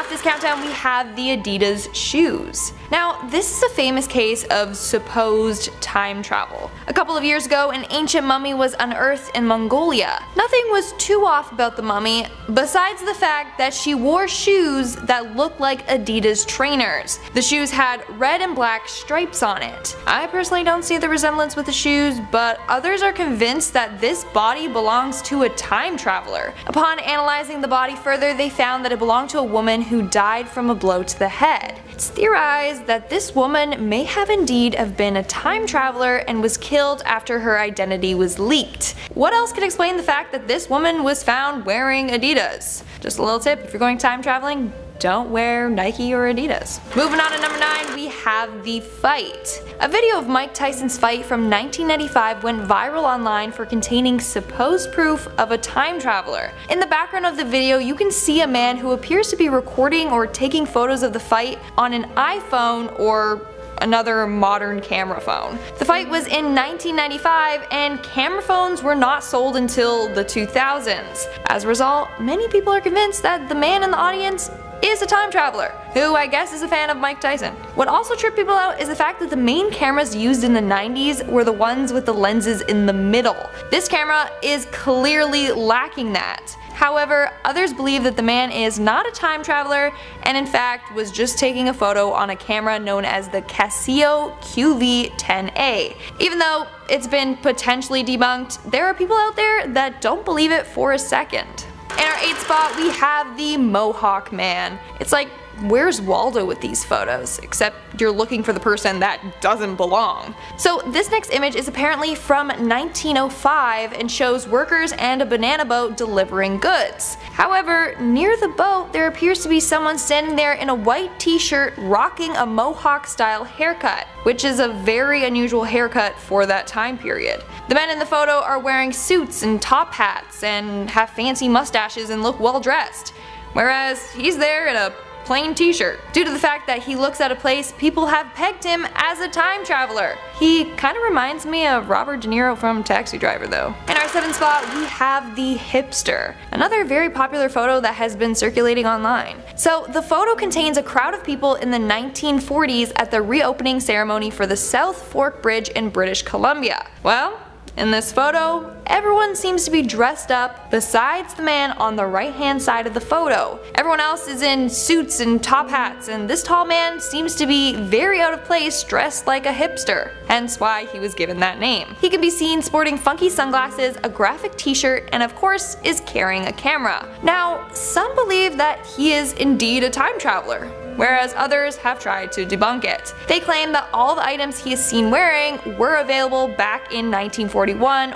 off this countdown, we have the Adidas shoes. Now, this is a famous case of supposed time travel. A couple of years ago, an ancient mummy was unearthed in Mongolia. Nothing was too off about the mummy, besides the fact that she wore shoes that looked like Adidas trainers. The shoes had red and black stripes on it. I personally don't see the resemblance with the shoes, but others are convinced that this body belongs to a time traveler. Upon analyzing the body further, they found that it belonged to a woman who died from a blow to the head. It's theorized that this woman may have indeed have been a time traveler and was killed after her identity was leaked. What else could explain the fact that this woman was found wearing Adidas? Just a little tip, if you're going time traveling, don't wear Nike or Adidas. Moving on to number 9, we have The Fight. A video of Mike Tyson's fight from 1995 went viral online for containing supposed proof of a time traveler. In the background of the video, you can see a man who appears to be recording or taking photos of the fight on an iPhone or another modern camera phone. The fight was in 1995 and camera phones were not sold until the 2000s. As a result, many people are convinced that the man in the audience is a time traveler, who I guess is a fan of Mike Tyson. What also tripped people out is the fact that the main cameras used in the 90s were the ones with the lenses in the middle. This camera is clearly lacking that. However, others believe that the man is not a time traveler and in fact was just taking a photo on a camera known as the Casio QV10A. Even though it's been potentially debunked, there are people out there that don't believe it for a second. In our 8th spot, we have the Mohawk Man. It's like, where's Waldo with these photos? Except you're looking for the person that doesn't belong. So this next image is apparently from 1905 and shows workers and a banana boat delivering goods. However, near the boat there appears to be someone standing there in a white t-shirt rocking a Mohawk style haircut, which is a very unusual haircut for that time period. The men in the photo are wearing suits and top hats and have fancy mustaches and look well dressed, whereas he's there in a plain t-shirt. Due to the fact that he looks out of place, people have pegged him as a time traveler. He kind of reminds me of Robert De Niro from Taxi Driver though. In our 7th spot, we have the Hipster, another very popular photo that has been circulating online. So the photo contains a crowd of people in the 1940s at the reopening ceremony for the South Fork Bridge in British Columbia. Well, in this photo, everyone seems to be dressed up besides the man on the right hand side of the photo. Everyone else is in suits and top hats, and this tall man seems to be very out of place dressed like a hipster, hence why he was given that name. He can be seen sporting funky sunglasses, a graphic t-shirt, and of course is carrying a camera. Now, some believe that he is indeed a time traveler, whereas others have tried to debunk it. They claim that all the items he is seen wearing were available back in 1941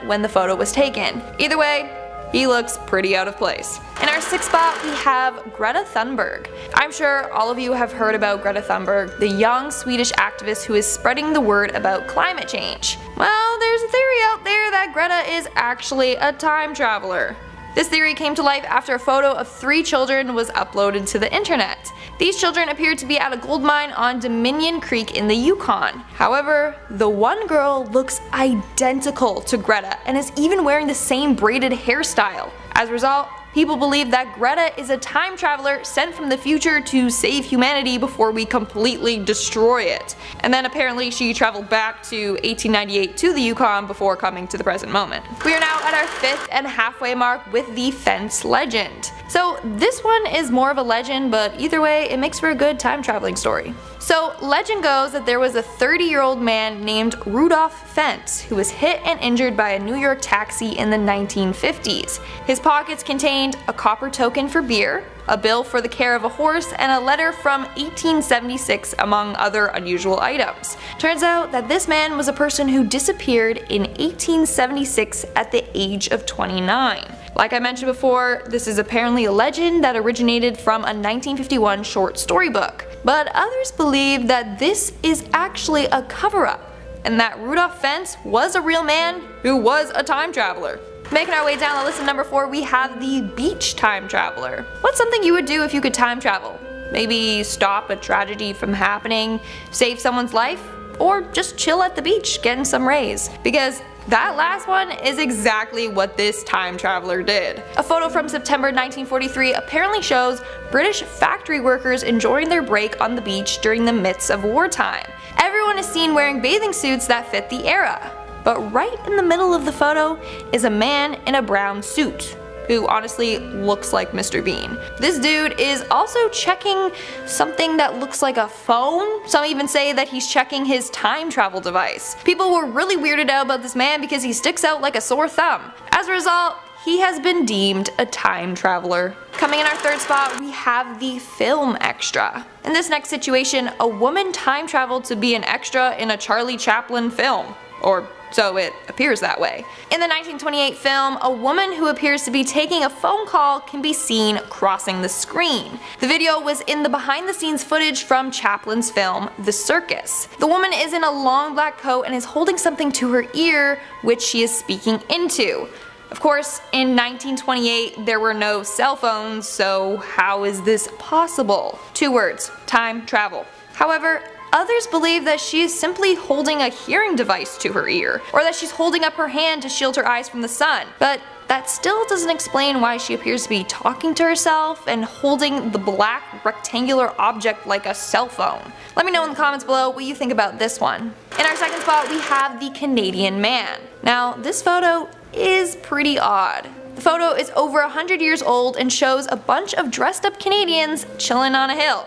when the photo was taken. Either way, he looks pretty out of place. In our 6th spot, we have Greta Thunberg. I'm sure all of you have heard about Greta Thunberg, the young Swedish activist who is spreading the word about climate change. Well, there's a theory out there that Greta is actually a time traveler. This theory came to life after a photo of 3 children was uploaded to the internet. These children appeared to be at a gold mine on Dominion Creek in the Yukon. However, the one girl looks identical to Greta and is even wearing the same braided hairstyle. As a result, people believe that Greta is a time traveler sent from the future to save humanity before we completely destroy it. And then apparently she traveled back to 1898 to the Yukon before coming to the present moment. We are now at our 5th and halfway mark with the fence legend. So this one is more of a legend, but either way it makes for a good time traveling story. So legend goes that there was a 30-year-old man named Rudolph Fentz who was hit and injured by a New York taxi in the 1950s. His pockets contained a copper token for beer, a bill for the care of a horse, and a letter from 1876 among other unusual items. Turns out that this man was a person who disappeared in 1876 at the age of 29. Like I mentioned before, this is apparently a legend that originated from a 1951 short story book, but others believe that this is actually a cover-up, and that Rudolph Fentz was a real man who was a time traveler. Making our way down the list at number 4, we have the beach time traveler. What's something you would do if you could time travel? Maybe stop a tragedy from happening, save someone's life, or just chill at the beach getting some rays. Because That last one is exactly what this time traveler did. A photo from September 1943 apparently shows British factory workers enjoying their break on the beach during the midst of wartime. Everyone is seen wearing bathing suits that fit the era. But right in the middle of the photo is a man in a brown suit, who honestly looks like Mr. Bean. This dude is also checking something that looks like a phone. Some even say that he's checking his time travel device. People were really weirded out about this man because he sticks out like a sore thumb. As a result, he has been deemed a time traveler. Coming in our third spot, we have the film extra. In this next situation, a woman time traveled to be an extra in a Charlie Chaplin film. Or so it appears that way. In the 1928 film, a woman who appears to be taking a phone call can be seen crossing the screen. The video was in the behind the scenes footage from Chaplin's film, The Circus. The woman is in a long black coat and is holding something to her ear, which she is speaking into. Of course, in 1928 there were no cell phones, so how is this possible? 2 words: time travel. However, others believe that she is simply holding a hearing device to her ear, or that she's holding up her hand to shield her eyes from the sun. But that still doesn't explain why she appears to be talking to herself and holding the black rectangular object like a cell phone. Let me know in the comments below what you think about this one. In our second spot, we have the Canadian man. Now, this photo is pretty odd. The photo is over 100 years old and shows a bunch of dressed up Canadians chilling on a hill.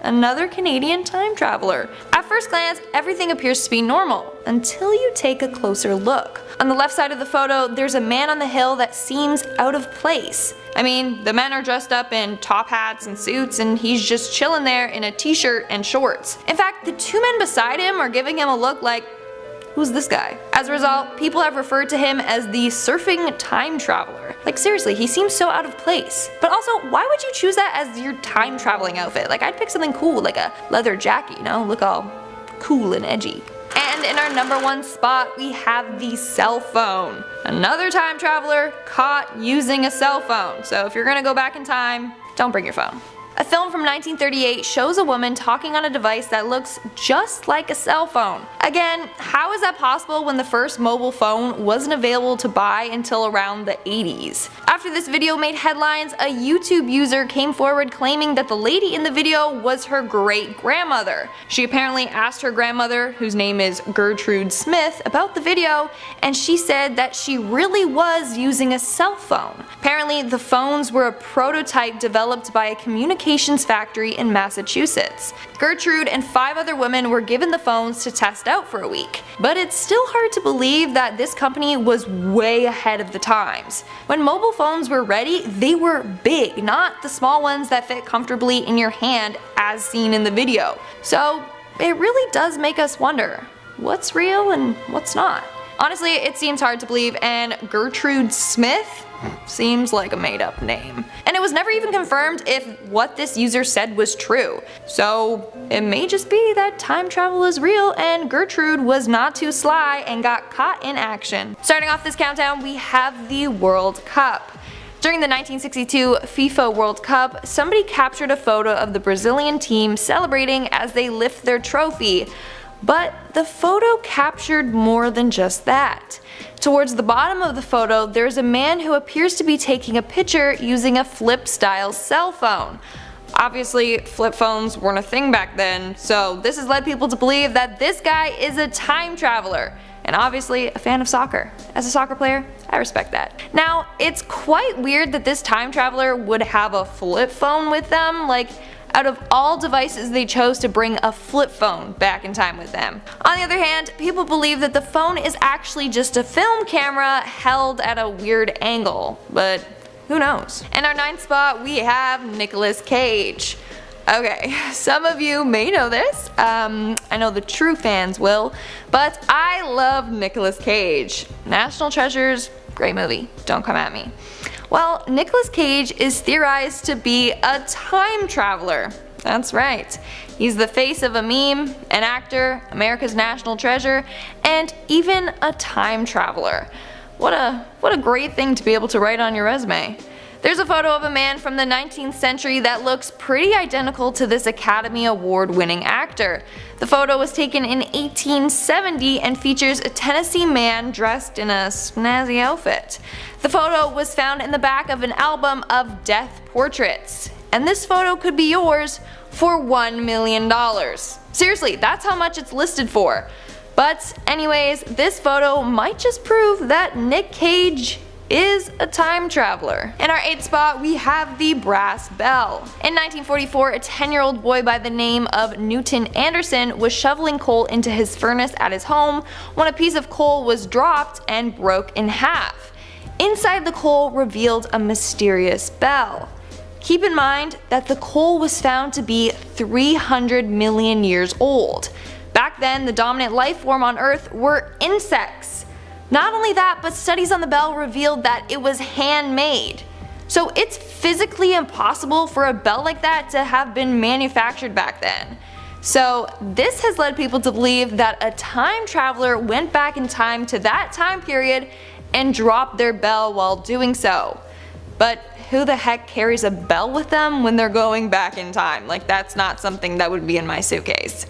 Another Canadian time traveler. At first glance, everything appears to be normal, until you take a closer look. On the left side of the photo, there's a man on the hill that seems out of place. I mean, the men are dressed up in top hats and suits, and he's just chilling there in a t-shirt and shorts. In fact, the 2 men beside him are giving him a look like, who's this guy? As a result, people have referred to him as the surfing time traveler. Like seriously, he seems so out of place. But also, why would you choose that as your time traveling outfit? Like I'd pick something cool, like a leather jacket, you know, look all cool and edgy. And in our number 1 spot, we have the cell phone. Another time traveler caught using a cell phone. So if you're gonna go back in time, don't bring your phone. A film from 1938 shows a woman talking on a device that looks just like a cell phone. Again, how is that possible when the first mobile phone wasn't available to buy until around the 80s? After this video made headlines, a YouTube user came forward claiming that the lady in the video was her great-grandmother. She apparently asked her grandmother, whose name is Gertrude Smith, about the video, and she said that she really was using a cell phone. Apparently, the phones were a prototype developed by a communications factory in Massachusetts. Gertrude and 5 other women were given the phones to test out for a week. But it's still hard to believe that this company was way ahead of the times. When mobile phones were ready, they were big, not the small ones that fit comfortably in your hand as seen in the video. So it really does make us wonder, what's real and what's not? Honestly, it seems hard to believe, and Gertrude Smith seems like a made-up name. And it was never even confirmed if what this user said was true. So it may just be that time travel is real and Gertrude was not too sly and got caught in action. Starting off this countdown, we have the World Cup. During the 1962 FIFA World Cup, somebody captured a photo of the Brazilian team celebrating as they lift their trophy. But the photo captured more than just that. Towards the bottom of the photo, there's a man who appears to be taking a picture using a flip-style cell phone. Obviously, flip phones weren't a thing back then, so this has led people to believe that this guy is a time traveler, and obviously a fan of soccer. As a soccer player, I respect that. Now, it's quite weird that this time traveler would have a flip phone with them. Like, out of all devices, they chose to bring a flip phone back in time with them. On the other hand, people believe that the phone is actually just a film camera held at a weird angle, but who knows? In our 9th spot, we have Nicolas Cage. Okay, some of you may know this, I know the true fans will, but I love Nicolas Cage. National Treasures, great movie, don't come at me. Well, Nicolas Cage is theorized to be a time traveler. That's right. He's the face of a meme, an actor, America's national treasure, and even a time traveler. What a great thing to be able to write on your resume. There's a photo of a man from the 19th century that looks pretty identical to this Academy Award winning actor. The photo was taken in 1870 and features a Tennessee man dressed in a snazzy outfit. The photo was found in the back of an album of death portraits. And this photo could be yours for $1 million. Seriously, that's how much it's listed for. But anyways, this photo might just prove that Nick Cage is a time traveler. In our 8th spot, we have the brass bell. In 1944, a 10-year-old boy by the name of Newton Anderson was shoveling coal into his furnace at his home when a piece of coal was dropped and broke in half. Inside the coal revealed a mysterious bell. Keep in mind that the coal was found to be 300 million years old. Back then, the dominant life form on Earth were insects. Not only that, but studies on the bell revealed that it was handmade. So it's physically impossible for a bell like that to have been manufactured back then. So this has led people to believe that a time traveler went back in time to that time period and dropped their bell while doing so. But who the heck carries a bell with them when they're going back in time? Like, that's not something that would be in my suitcase.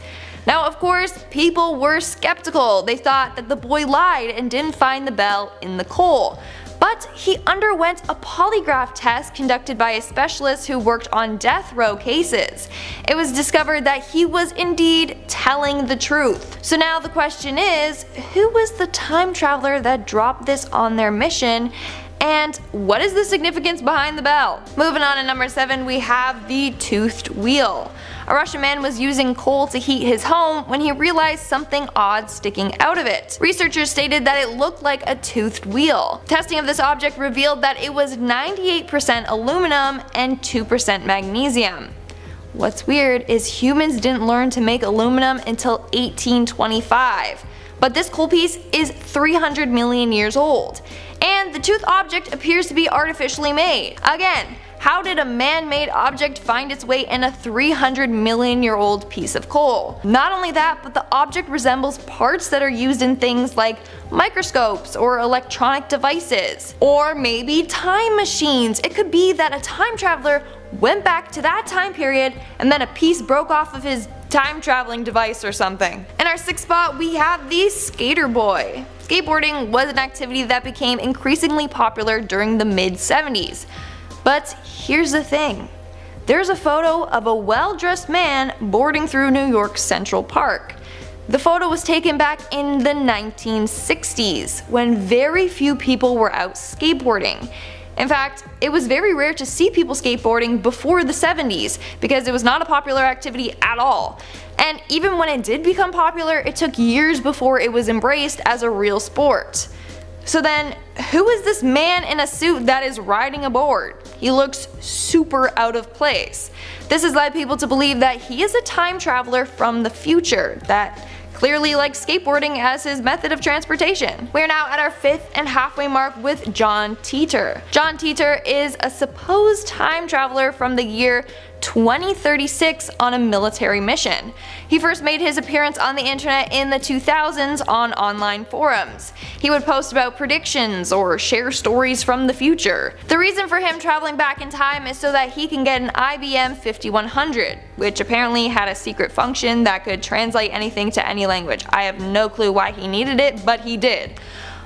Now, of course, people were skeptical. They thought that the boy lied and didn't find the bell in the coal. But he underwent a polygraph test conducted by a specialist who worked on death row cases. It was discovered that he was indeed telling the truth. So now the question is, who was the time traveler that dropped this on their mission? And what is the significance behind the bell? Moving on to number 7, we have the toothed wheel. A Russian man was using coal to heat his home when he realized something odd sticking out of it. Researchers stated that it looked like a toothed wheel. Testing of this object revealed that it was 98% aluminum and 2% magnesium. What's weird is humans didn't learn to make aluminum until 1825. But this coal piece is 300 million years old. And the tooth object appears to be artificially made. Again, how did a man-made object find its way in a 300 million year old piece of coal? Not only that, but the object resembles parts that are used in things like microscopes or electronic devices. Or maybe time machines. It could be that a time traveler went back to that time period and then a piece broke off of his time traveling device or something. In our 6th spot, we have the skater boy. Skateboarding was an activity that became increasingly popular during the mid-70s. But here's the thing. There's a photo of a well-dressed man boarding through New York's Central Park. The photo was taken back in the 1960s, when very few people were out skateboarding. In fact, it was very rare to see people skateboarding before the 70s because it was not a popular activity at all. And even when it did become popular, it took years before it was embraced as a real sport. So then, who is this man in a suit that is riding a board? He looks super out of place. This has led people to believe that he is a time traveler from the future that clearly likes skateboarding as his method of transportation. We are now at our 5th and halfway mark with John Titor. John Titor is a supposed time traveler from the year 2036 on a military mission. He first made his appearance on the internet in the 2000s on online forums. He would post about predictions or share stories from the future. The reason for him traveling back in time is so that he can get an IBM 5100, which apparently had a secret function that could translate anything to any language. I have no clue why he needed it, but he did.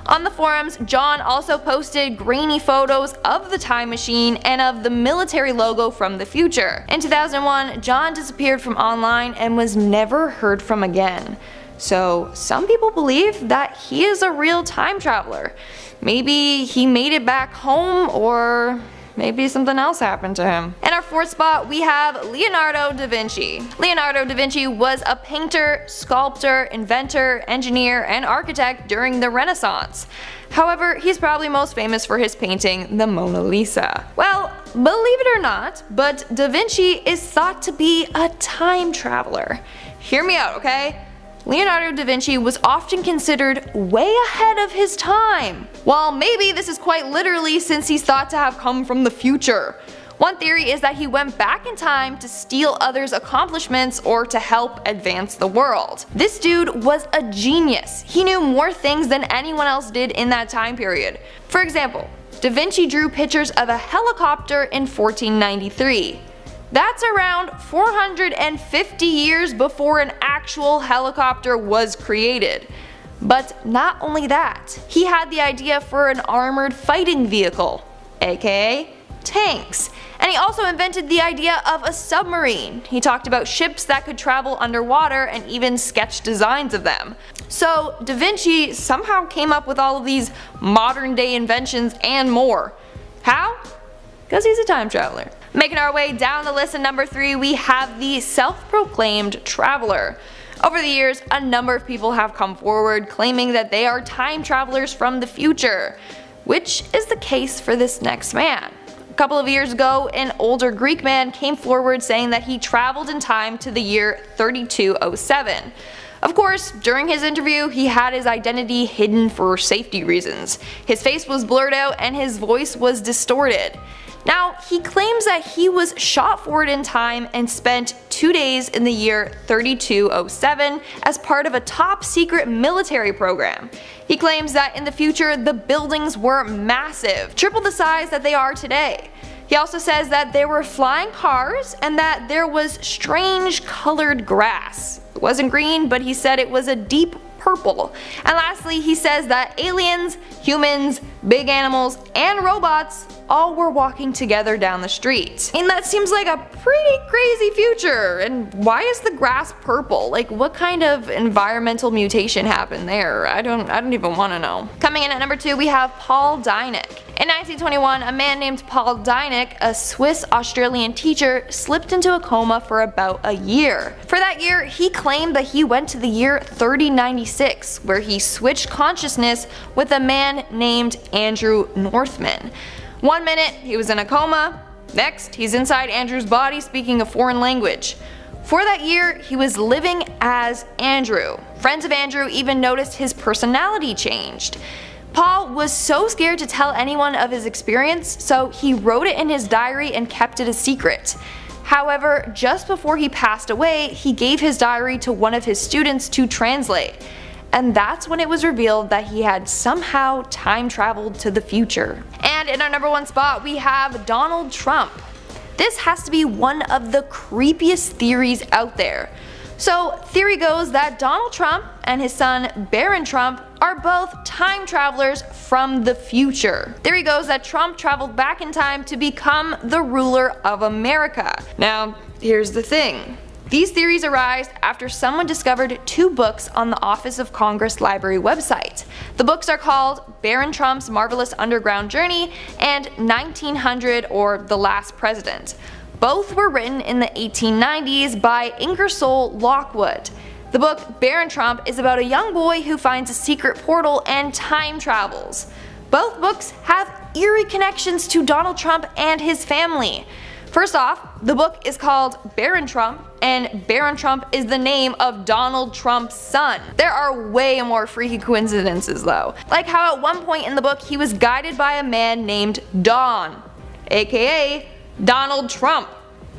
On the forums, John also posted grainy photos of the time machine and of the military logo from the future. In 2001, John disappeared from online and was never heard from again. So some people believe that he is a real time traveler. Maybe he made it back home, or maybe something else happened to him. In our 4th spot, we have Leonardo da Vinci. Leonardo da Vinci was a painter, sculptor, inventor, engineer, and architect during the Renaissance. However, he's probably most famous for his painting, the Mona Lisa. Well, believe it or not, but da Vinci is thought to be a time traveler. Hear me out, okay? Leonardo da Vinci was often considered way ahead of his time. Well, maybe this is quite literally, since he's thought to have come from the future. One theory is that he went back in time to steal others' accomplishments or to help advance the world. This dude was a genius. He knew more things than anyone else did in that time period. For example, Da Vinci drew pictures of a helicopter in 1493. That's around 450 years before an actual helicopter was created. But not only that, he had the idea for an armored fighting vehicle, aka tanks. And he also invented the idea of a submarine. He talked about ships that could travel underwater and even sketched designs of them. So Da Vinci somehow came up with all of these modern day inventions and more. How? Because he's a time traveler. Making our way down the list at number 3, we have the self-proclaimed traveler. Over the years, a number of people have come forward claiming that they are time travelers from the future, which is the case for this next man. A couple of years ago, an older Greek man came forward saying that he traveled in time to the year 3207. Of course, during his interview, he had his identity hidden for safety reasons. His face was blurred out and his voice was distorted. Now, he claims that he was shot forward in time and spent 2 days in the year 3207 as part of a top secret military program. He claims that in the future the buildings were massive, triple the size that they are today. He also says that there were flying cars and that there was strange colored grass. It wasn't green, but he said it was a deep purple. And lastly, he says that aliens, humans, big animals, and robots all were walking together down the street. And that seems like a pretty crazy future. And why is the grass purple? Like, what kind of environmental mutation happened there? I don't even want to know. Coming in at number 2, we have Paul Dinick. In 1921, a man named Paul Dinick, a Swiss-Australian teacher, slipped into a coma for about a year. For that year, he claimed that he went to the year 3096, where he switched consciousness with a man named Andrew Northman. 1 minute, he was in a coma. Next, he's inside Andrew's body speaking a foreign language. For that year, he was living as Andrew. Friends of Andrew even noticed his personality changed. Paul was so scared to tell anyone of his experience, so he wrote it in his diary and kept it a secret. However, just before he passed away, he gave his diary to one of his students to translate. And that's when it was revealed that he had somehow time traveled to the future. And in our number 1 spot, we have Donald Trump. This has to be one of the creepiest theories out there. So, theory goes that Donald Trump and his son Barron Trump are both time travelers from the future. Theory goes that Trump traveled back in time to become the ruler of America. Now, here's the thing. These theories arise after someone discovered 2 books on the Office of Congress Library website. The books are called Barron Trump's Marvelous Underground Journey and 1900 or The Last President. Both were written in the 1890s by Ingersoll Lockwood. The book Barron Trump is about a young boy who finds a secret portal and time travels. Both books have eerie connections to Donald Trump and his family. First off, the book is called Barron Trump, and Barron Trump is the name of Donald Trump's son. There are way more freaky coincidences though, like how at one point in the book he was guided by a man named Don, aka Donald Trump.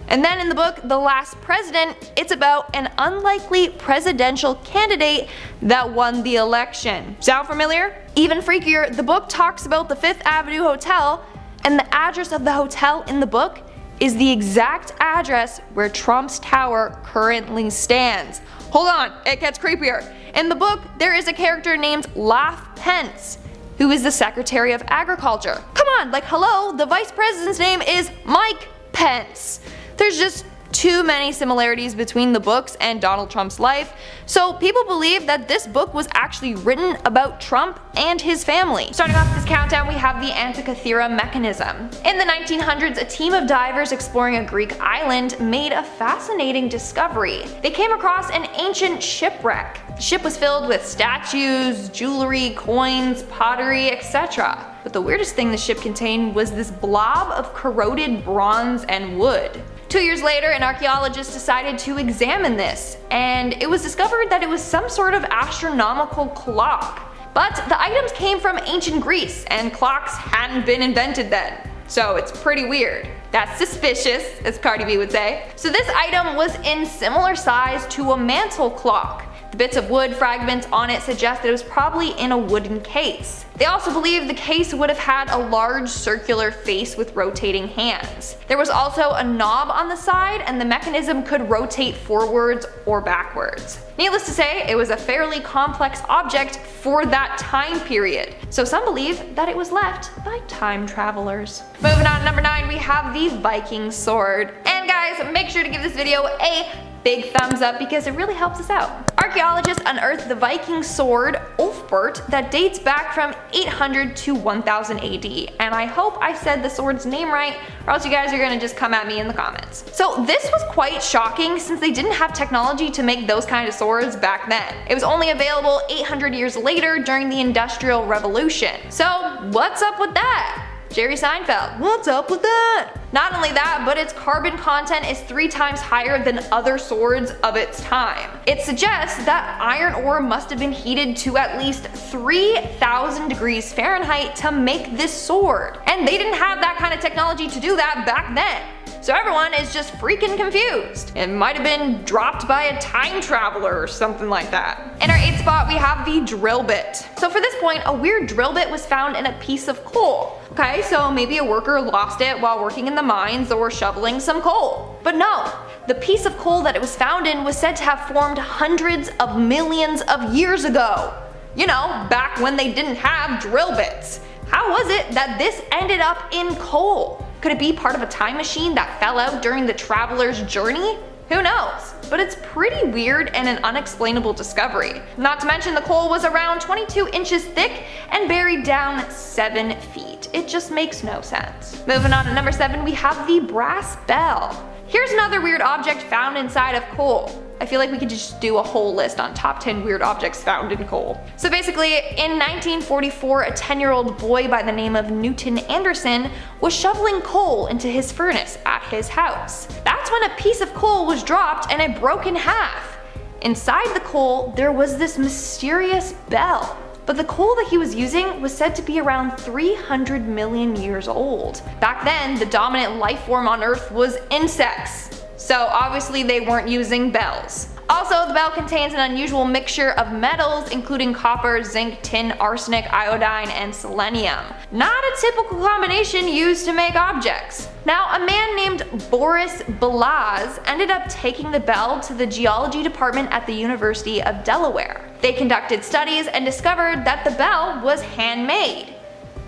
And then in the book The Last President, it's about an unlikely presidential candidate that won the election. Sound familiar? Even freakier, the book talks about the Fifth Avenue Hotel, and the address of the hotel in the book is the exact address where Trump's tower currently stands. Hold on, it gets creepier. In the book, there is a character named Laugh Pence, who is the Secretary of Agriculture. Come on, like hello, the Vice President's name is Mike Pence. There's just too many similarities between the books and Donald Trump's life, so people believe that this book was actually written about Trump and his family. Starting off this countdown, we have the Antikythera mechanism. In the 1900s, a team of divers exploring a Greek island made a fascinating discovery. They came across an ancient shipwreck. The ship was filled with statues, jewelry, coins, pottery, etc. But the weirdest thing the ship contained was this blob of corroded bronze and wood. 2 years later, an archaeologist decided to examine this, and it was discovered that it was some sort of astronomical clock. But the items came from ancient Greece, and clocks hadn't been invented then. So it's pretty weird. That's suspicious, as Cardi B would say. So this item was in similar size to a mantle clock. The bits of wood fragments on it suggest that it was probably in a wooden case. They also believe the case would have had a large circular face with rotating hands. There was also a knob on the side, and the mechanism could rotate forwards or backwards. Needless to say, it was a fairly complex object for that time period, so some believe that it was left by time travelers. Moving on to number 9, we have the Viking sword. And guys, make sure to give this video a big thumbs up because it really helps us out. Archaeologists unearthed the Viking sword Ulfbert that dates back from 800 to 1000 AD, and I hope I said the sword's name right, or else you guys are gonna just come at me in the comments. So this was quite shocking since they didn't have technology to make those kind of swords back then. It was only available 800 years later during the Industrial Revolution. So what's up with that? Jerry Seinfeld, what's up with that? Not only that, but its carbon content is 3 times higher than other swords of its time. It suggests that iron ore must have been heated to at least 3,000 degrees Fahrenheit to make this sword. And they didn't have that kind of technology to do that back then. So everyone is just freaking confused. It might have been dropped by a time traveler or something like that. In our 8th spot, we have the drill bit. So for this point, a weird drill bit was found in a piece of coal. Okay, so maybe a worker lost it while working in the mines or shoveling some coal. But no, the piece of coal that it was found in was said to have formed hundreds of millions of years ago. You know, back when they didn't have drill bits. How was it that this ended up in coal? Could it be part of a time machine that fell out during the traveler's journey? Who knows? But it's pretty weird and an unexplainable discovery. Not to mention the coal was around 22 inches thick and buried down 7 feet. It just makes no sense. Moving on to number 7, we have the brass bell. Here's another weird object found inside of coal. I feel like we could just do a whole list on top 10 weird objects found in coal. So basically, in 1944, a 10-year-old boy by the name of Newton Anderson was shoveling coal into his furnace at his house. That's when a piece of coal was dropped and it broke in half. Inside the coal, there was this mysterious bell. But the coal that he was using was said to be around 300 million years old. Back then, the dominant life form on Earth was insects. So obviously they weren't using bells. Also, the bell contains an unusual mixture of metals including copper, zinc, tin, arsenic, iodine, and selenium. Not a typical combination used to make objects. Now, a man named Boris Balazs ended up taking the bell to the geology department at the University of Delaware. They conducted studies and discovered that the bell was handmade.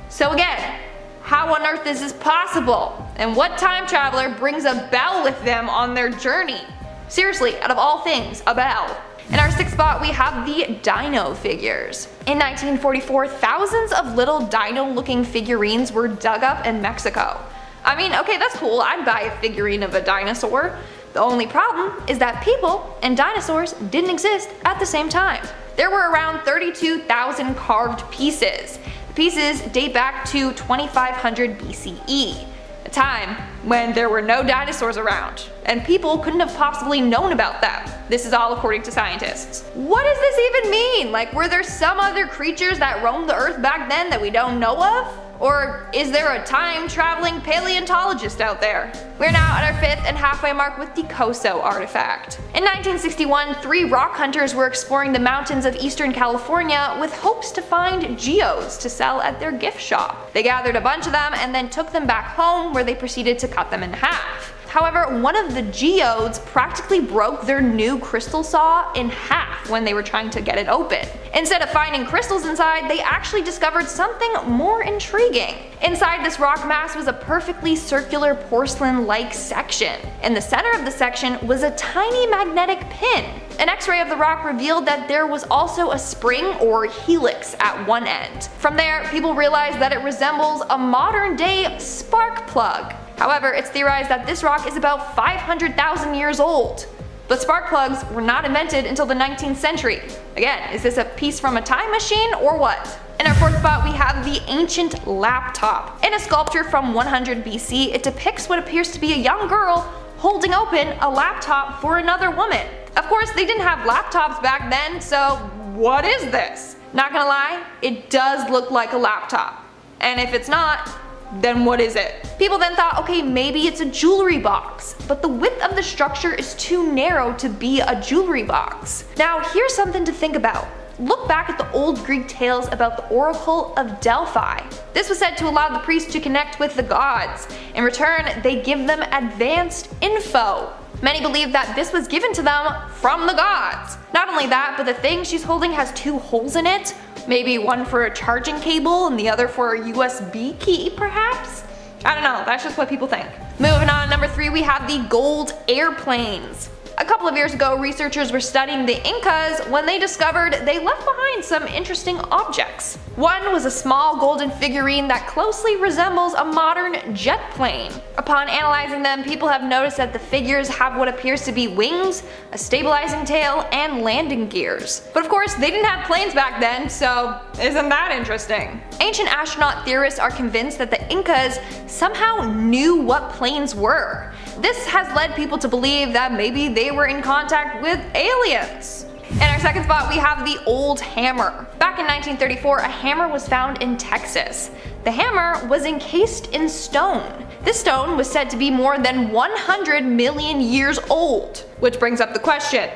So again, how on earth is this possible? And what time traveler brings a bell with them on their journey? Seriously, out of all things, a bell. In our 6th spot, we have the dino figures. In 1944, thousands of little dino-looking figurines were dug up in Mexico. I mean, okay, that's cool, I'd buy a figurine of a dinosaur. The only problem is that people and dinosaurs didn't exist at the same time. There were around 32,000 carved pieces. The pieces date back to 2500 BCE, a time when there were no dinosaurs around, and people couldn't have possibly known about them. This is all according to scientists. What does this even mean? Like, were there some other creatures that roamed the earth back then that we don't know of? Or is there a time-traveling paleontologist out there? We're now at our 5th and halfway mark with the Coso artifact. In 1961, 3 rock hunters were exploring the mountains of eastern California with hopes to find geodes to sell at their gift shop. They gathered a bunch of them and then took them back home where they proceeded to cut them in half. However, one of the geodes practically broke their new crystal saw in half when they were trying to get it open. Instead of finding crystals inside, they actually discovered something more intriguing. Inside this rock mass was a perfectly circular porcelain-like section. In the center of the section was a tiny magnetic pin. An X-ray of the rock revealed that there was also a spring or helix at one end. From there, people realized that it resembles a modern-day spark plug. However, it's theorized that this rock is about 500,000 years old. But spark plugs were not invented until the 19th century. Again, is this a piece from a time machine or what? In our 4th spot, we have the ancient laptop. In a sculpture from 100 BC, it depicts what appears to be a young girl holding open a laptop for another woman. Of course, they didn't have laptops back then, so what is this? Not gonna lie, it does look like a laptop. And if it's not, then what is it? People then thought, okay, maybe it's a jewelry box, but the width of the structure is too narrow to be a jewelry box. Now here's something to think about. Look back at the old Greek tales about the Oracle of Delphi. This was said to allow the priests to connect with the gods. In return, they give them advanced info. Many believe that this was given to them from the gods. Not only that, but the thing she's holding has 2 holes in it. Maybe one for a charging cable and the other for a USB key, perhaps? I don't know, that's just what people think. Moving on to number 3, we have the gold airplanes. A couple of years ago, researchers were studying the Incas when they discovered they left behind some interesting objects. One was a small golden figurine that closely resembles a modern jet plane. Upon analyzing them, people have noticed that the figures have what appears to be wings, a stabilizing tail, and landing gears. But of course, they didn't have planes back then, so isn't that interesting? Ancient astronaut theorists are convinced that the Incas somehow knew what planes were. This has led people to believe that maybe they were in contact with aliens. In our second spot, we have the old hammer. Back in 1934, a hammer was found in Texas. The hammer was encased in stone. This stone was said to be more than 100 million years old. Which brings up the question,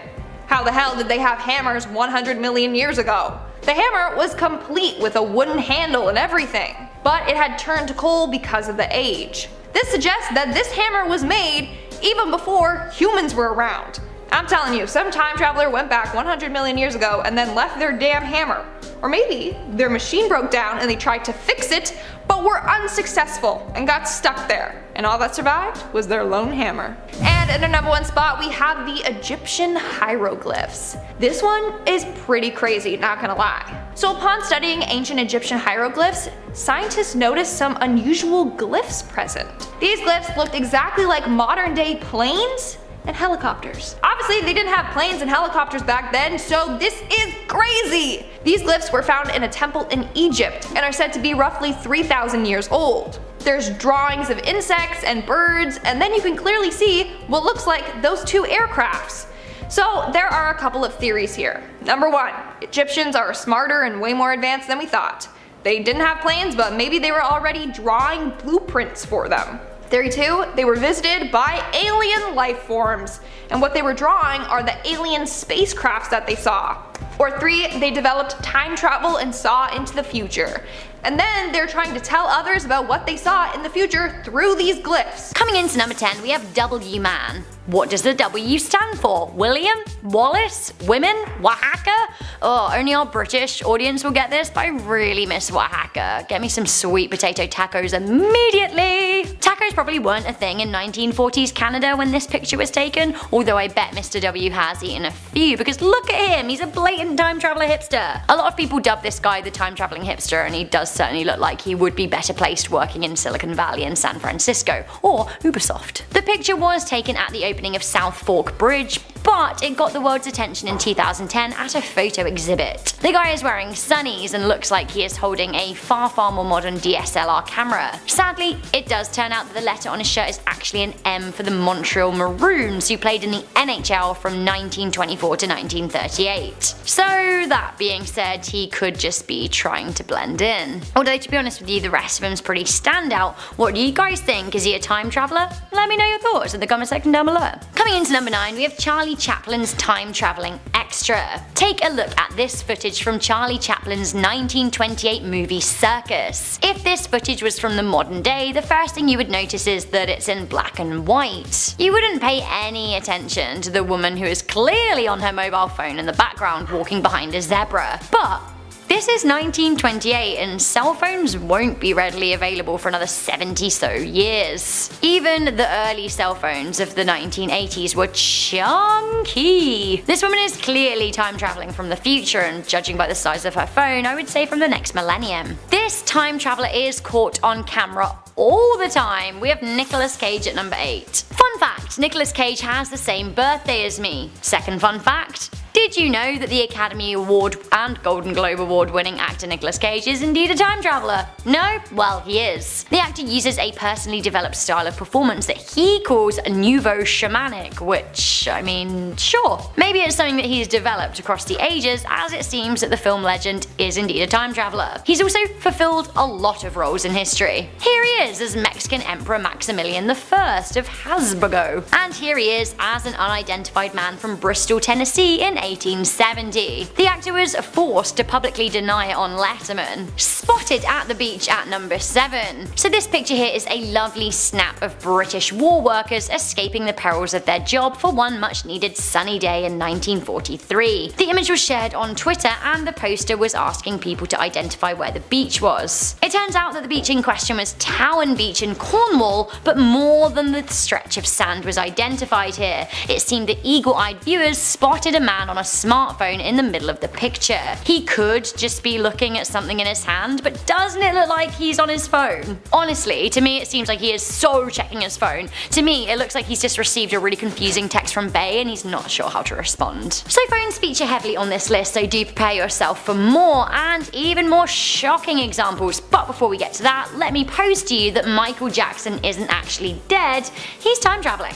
how the hell did they have hammers 100 million years ago? The hammer was complete with a wooden handle and everything, but it had turned to coal because of the age. This suggests that this hammer was made even before humans were around. I'm telling you, some time traveler went back 100 million years ago and then left their damn hammer. Or maybe their machine broke down and they tried to fix it, but were unsuccessful and got stuck there. And all that survived was their lone hammer. And in our number 1 spot, we have the Egyptian hieroglyphs. This one is pretty crazy, not gonna lie. So upon studying ancient Egyptian hieroglyphs, scientists noticed some unusual glyphs present. These glyphs looked exactly like modern day planes and helicopters. Obviously they didn't have planes and helicopters back then, so this is crazy! These glyphs were found in a temple in Egypt and are said to be roughly 3,000 years old. There's drawings of insects and birds, and then you can clearly see what looks like those 2 aircrafts. So there are a couple of theories here. Number 1, Egyptians are smarter and way more advanced than we thought. They didn't have planes, but maybe they were already drawing blueprints for them. Theory 2, they were visited by alien life forms, and what they were drawing are the alien spacecrafts that they saw. Or 3, they developed time travel and saw into the future. And then they're trying to tell others about what they saw in the future through these glyphs. Coming into number 10, we have W-Man. What does the W stand for? William? Wallace? Women? Oaxaca? Oh, only our British audience will get this, but I really miss Oaxaca. Get me some sweet potato tacos immediately! Tacos probably weren't a thing in 1940s Canada when this picture was taken, although I bet Mr. W has eaten a few, because look at him, he's a blatant time traveler hipster. A lot of people dub this guy the time traveling hipster, and he does certainly look like he would be better placed working in Silicon Valley and San Francisco, or Ubisoft. The picture was taken at the opening of South Fork Bridge, but it got the world's attention in 2010 at a photo exhibit. The guy is wearing sunnies and looks like he is holding a far more modern DSLR camera. Sadly, it does turn out that the letter on his shirt is actually an M for the Montreal Maroons, who played in the NHL from 1924 to 1938. So that being said, he could just be trying to blend in. Although to be honest with you, the rest of him's pretty standout. What do you guys think? Is he a time traveler? Let me know your thoughts in the comment section down below. Coming into number 9, we have Charlie Chaplin's time traveling extra. Take a look at this footage from Charlie Chaplin's 1928 movie Circus. If this footage was from the modern day, the first thing you would notice is that it's in black and white. You wouldn't pay any attention to the woman who is clearly on her mobile phone in the background walking behind a zebra. But this is 1928 and cell phones won't be readily available for another 70 so years. Even the early cell phones of the 1980s were chunky. This woman is clearly time traveling from the future, and judging by the size of her phone, I would say from the next millennium. This time traveler is caught on camera all the time. We have Nicolas Cage at number 8. Fun fact, Nicolas Cage has the same birthday as me. Second fun fact, did Did you know that the Academy Award and Golden Globe Award winning actor Nicolas Cage is indeed a time traveler? No? Well, he is. The actor uses a personally developed style of performance that he calls nouveau shamanic, which, I mean, sure. Maybe it's something that he's developed across the ages, as it seems that the film legend is indeed a time traveler. He's also fulfilled a lot of roles in history. Here he is as Mexican Emperor Maximilian I of Habsburgo, and here he is as an unidentified man from Bristol, Tennessee in 1870. The actor was forced to publicly deny it on Letterman. Spotted at the beach at number 7. So this picture here is a lovely snap of British war workers escaping the perils of their job for one much needed sunny day in 1943. The image was shared on Twitter and the poster was asking people to identify where the beach was. It turns out that the beach in question was Towan Beach in Cornwall, but more than the stretch of sand was identified here. It seemed that eagle-eyed viewers spotted a man on a smartphone in the middle of the picture. He could just be looking at something in his hand, but doesn't it look like he's on his phone? Honestly, to me it seems like he is so checking his phone. To me, it looks like he's just received a really confusing text from Bay and he's not sure how to respond. So phones feature heavily on this list, so do prepare yourself for more and even more shocking examples. But before we get to that, let me pose to you that Michael Jackson isn't actually dead, he's time traveling.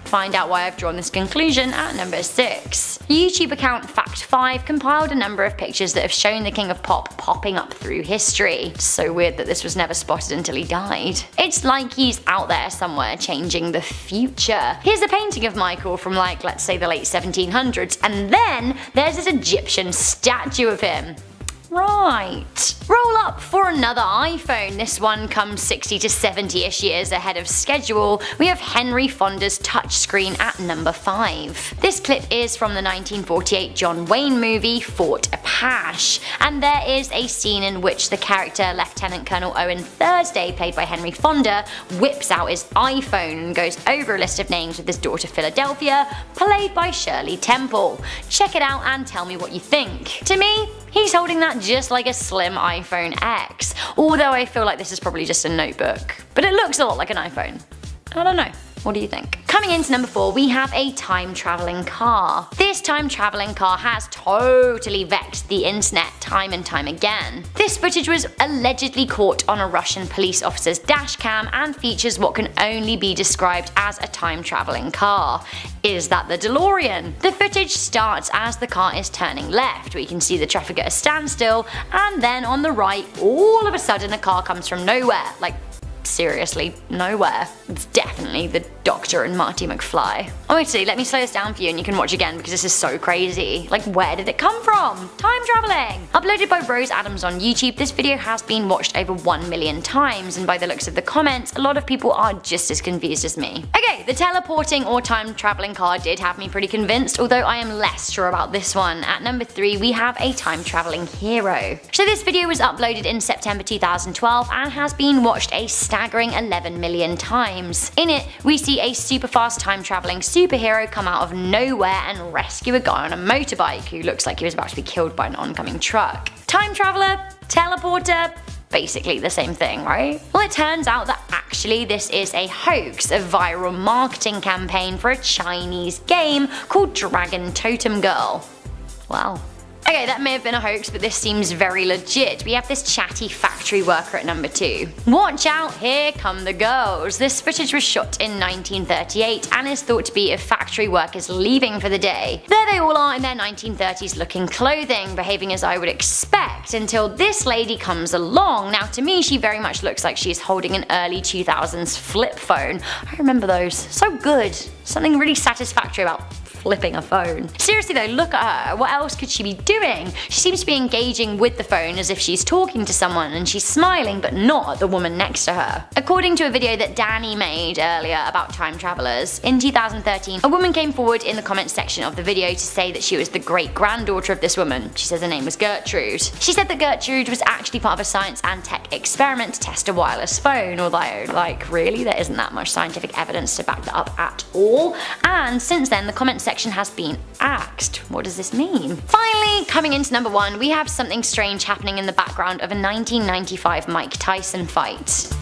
Find out why I've drawn this conclusion at number 6. YouTube account Fact5 compiled a number of pictures that have shown the King of Pop popping up through history. So weird that this was never spotted until he died. It's like he's out there somewhere changing the future. Here's a painting of Michael from like, let's say the late 1700s, and then there's this Egyptian statue of him. Right. Roll up for another iPhone. This one comes 60 to 70ish years ahead of schedule. We have Henry Fonda's touchscreen at number 5. This clip is from the 1948 John Wayne movie Fort Apache, and there is a scene in which the character Lieutenant Colonel Owen Thursday, played by Henry Fonda, whips out his iPhone and goes over a list of names with his daughter Philadelphia, played by Shirley Temple. Check it out and tell me what you think. To me, he's holding that just like a slim iPhone X, although I feel like this is probably just a notebook. But it looks a lot like an iPhone. I don't know. What do you think? Coming into number 4, we have a time traveling car. This time traveling car has totally vexed the internet time and time again. This footage was allegedly caught on a Russian police officer's dash cam and features what can only be described as a time traveling car. Is that the DeLorean? The footage starts as the car is turning left. We can see the traffic at a standstill, and then on the right, all of a sudden a car comes from nowhere. Like, seriously, nowhere. It's definitely the Doctor and Marty McFly. Oh, actually, let me slow this down for you and you can watch again because this is so crazy. Like, where did it come from? Time traveling! Uploaded by Rose Adams on YouTube, this video has been watched over 1 million times, and by the looks of the comments, a lot of people are just as confused as me. Okay, the teleporting or time traveling car did have me pretty convinced, although I am less sure about this one. At number 3, we have a time traveling hero. So this video was uploaded in September 2012 and has been watched a staggering 11 million times. In it, we see a super fast time traveling superhero come out of nowhere and rescue a guy on a motorbike who looks like he was about to be killed by an oncoming truck. Time traveler, teleporter, basically the same thing, right? Well, it turns out that actually this is a hoax, a viral marketing campaign for a Chinese game called Dragon Totem Girl. Wow. Okay, that may have been a hoax, but this seems very legit. We have this chatty factory worker at number 2. Watch out, here come the girls. This footage was shot in 1938 and is thought to be of factory workers leaving for the day. There they all are in their 1930s looking clothing, behaving as I would expect, until this lady comes along. Now to me, she very much looks like she's holding an early 2000s flip phone. I remember those. So good. Something really satisfactory about flipping a phone. Seriously though, look at her. What else could she be doing? She seems to be engaging with the phone as if she's talking to someone, and she's smiling but not at the woman next to her. According to a video that Danny made earlier about time travelers, in 2013, a woman came forward in the comments section of the video to say that she was the great-granddaughter of this woman. She says her name was Gertrude. She said that Gertrude was actually part of a science and tech experiment to test a wireless phone, although, like, really, there isn't that much scientific evidence to back that up at all. And since then, the comments section has been axed. What does this mean? Finally, coming into number 1, we have something strange happening in the background of a 1995 Mike Tyson fight.